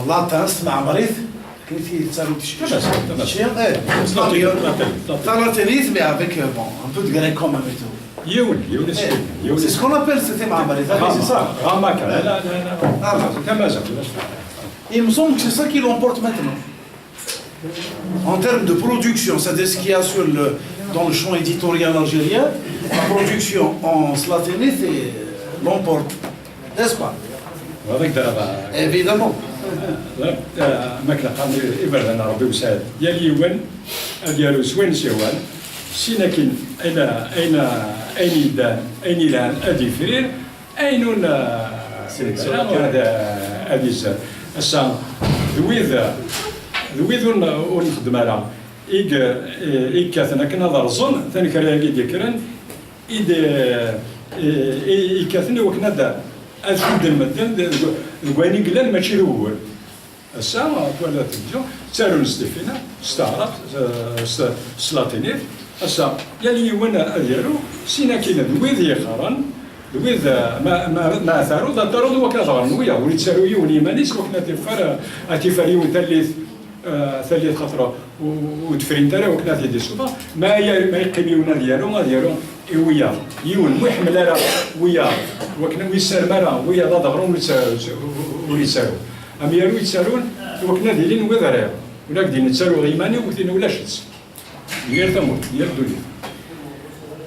latin, c'est mais avec un peu de grec quand même et tout. C'est ce qu'on appelle ce thème, c'est ça. Il me semble que c'est ça qui l'emporte maintenant. En termes de production, c'est-à-dire ce qu'il y a dans le champ éditorial algérien, la production en slaténite l'emporte. N'est-ce pas? Évidemment. ماكله قام إبرنا ربي وسعد يا اليوان ديالو سوين سيوان سيناكن أين لان أدي فرير أين هذا أدي الزر السا ذويذ ونخدم على إيكاثنا كنا ضرزون ثاني كراجي ديكرن إيكاثنا وكنا دا أشد المدن القواني قلنا ماشي الأول الساعة ولا تبجو سالون ستيفينا استعرف سلاطينيف الساعة يلي وانا ديالو سينا كاين دويذ يخرن دويذ ما ثارو ضروري وكذا ويا وليت ساروي ونيمانيس وكنا تفاري ثالث خطره وتفرين ترى وكنا دي سوبا ما يقيميونا ديالو ويا يون مو يحمل راه ويا وكنا ويسال مرا ويا لا ظهرهم ويسالوا ام يالو يتسالون وكنا دايرين وذرا ولا قدين نتسالوا غيماني وكنا ولا شت غير ثموت هي الدنيا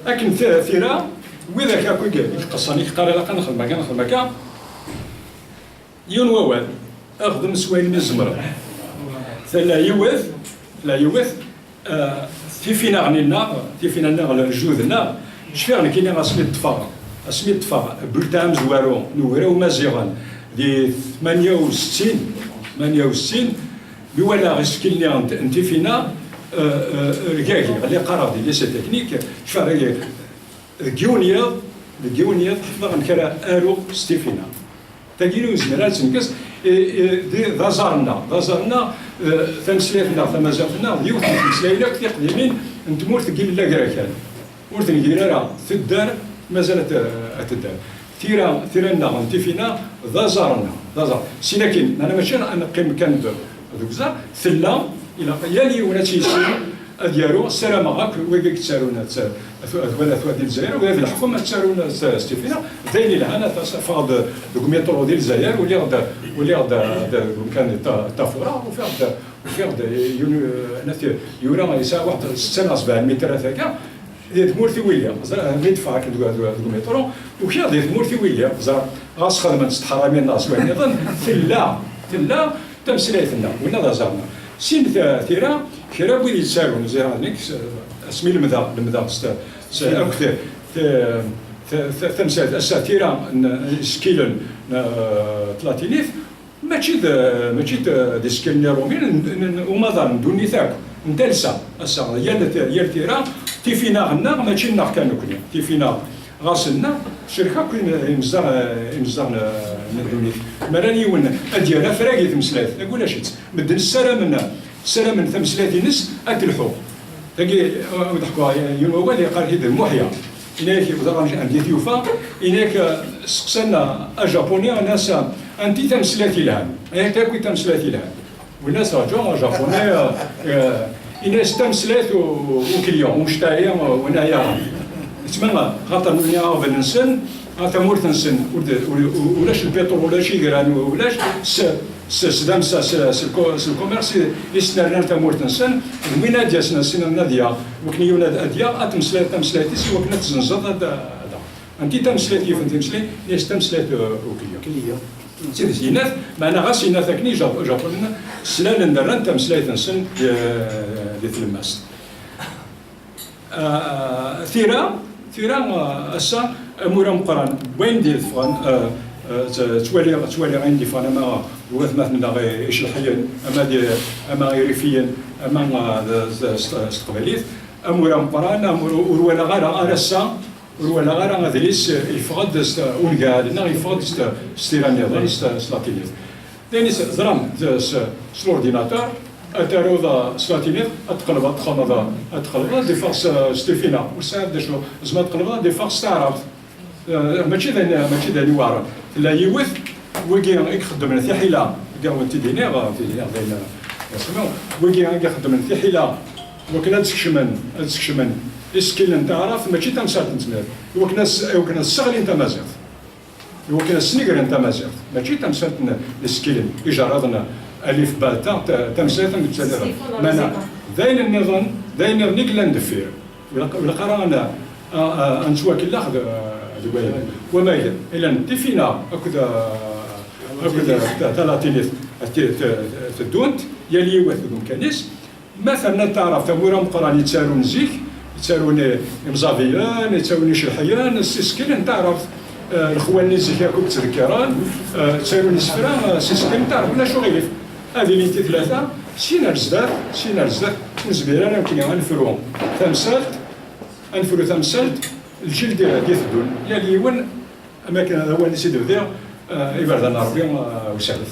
لكن ثيرا وإذا كاكو قال القصاني قال لا كنخدم هكا يون ووال اخدم سوين من الزمر لا يوث في فينا غنينا في فينا نغل جوذنا شفيغنا كاين اسمي الطفا بلتام زوارو نورو مازيغان دي 68 بولا غسكيني انت فينا ركاكي اللي قراضي لي سي تكنيك شفا الجيونيا تحفظ نكرا ارو ستيفينا تاكيلو زمرات تنكس ضازرنا تمسليتنا تمازغنا ديوث تمسلاينا كثير قديمين نتمور تقيل لا كراكان ورث نجيرا في الدار مازالت الدار ثيرنا غنتيفينا ضازرنا سيناكين انا ماشي انا قيم كان دوكزا ثلا الى يالي ولا تيسير ديالو السلام غاك ويك تسالونا ولا ثوا ديال الجزائر وهذه الحكومه تسالونا ستيفينا دايرين لها فاض دوك ميترو ديال الجزائر واللي غدا كان تافورا وفي غدا يورا يساوي واحد 6 7 متر هكا ديال مورتي ويليام ميدفع دوك ميترو وكي ديال مورتي ويليام غاس خدمه تحرامي الناس وين ثلا تمسلايتنا ولا زعما سين ثيرا كرا بغيت يتسالون زيرانيك اسمي المذا اكثر تمثال الساتيرا سكيلن تلاتينيف ماشي دي سكيلن رومين وما ظن دوني ثاك ندلسا السا يا تيرا تيفينا غنا ماشي النار كانوا كلنا تيفينا غاسلنا الشركه كاين مزار ندوني مراني ون اديانا فراقي تمسلات نقول اش مدن السلام من تمسلاتي نس اتلحو تلقي ضحكوا هو اللي قال هذا المحيا إنك يقدر عندي ثيوفا إنك سقسنا الجابوني ناس أنت تمسلاتي لها أنا تاكل تمسلاتي لها والناس رجعوا الجابوني الناس تمسلات وكليون ومشتاية ونايا تسمى خاطر من يا فنسن تمور تنسن ولاش البترول ولا شي غيران ولاش سدام الكوميرس يسنرنا تمور تنسن من ديالنا سنا ناديا وكني ولاد اديا تمسلاتي سي وكنا تزنزط هذا انت تمسلاتي فين تمسلي ليش تمسلات وكليا سيدي سينات معنا غا سينات كني جابولنا سلال ندرن تمسلات تنسن دي تلماس ثيرا اسا مورا مقران وين ديال فغان توالي عندي فانا ما وث مثلا غير يشلحيا اما يريفيا اما استقباليت امورا مقران ورولا غير ارسا ورولا غير غادريس يفقد اونغال يفقد ستيرانيا سلاتينيت ديني زرام سلورديناتور اتاروضا سلاتينيت اتقلب اتقلب دي فورس ستيفينا وساعد شنو زعما تقلب دي فورس تعرف ماشي ذا نوار لا يوث وكي يخدم في حيله كاع انت دينير داينا يسمعوا وكي يخدم في حيله وكنا تسكشمن اسكيل انت عارف ماشي تمسات نتمال وكنا الصغري انت مازال وكنا السنيكر انت مازال ماشي تمسات السكيل اجارضنا الف باتا تمسات نتسال معنا داين النظام داين نيكلا ندفير ولا قرانا انشوا كي لاخذ وما إلا نتفينا أكد ثلاثين تدونت يلي يوثدون كنيس مثلا تعرف تمورا مقران يتسارون زيك يتسارون مزافيان يتسارون شلحيان السيسكين تعرف الخوان زيك ياكل تذكران يتسارون سفران السيسكين تعرف ولا شو غيف هذه اللي ثلاثة سينا الزداد نزبيران يمكن نفرو ثمسالت الجلد ديثدون يلي ون اماكن هذا هو اللي سيدو ذا يبردنا ربي وسالف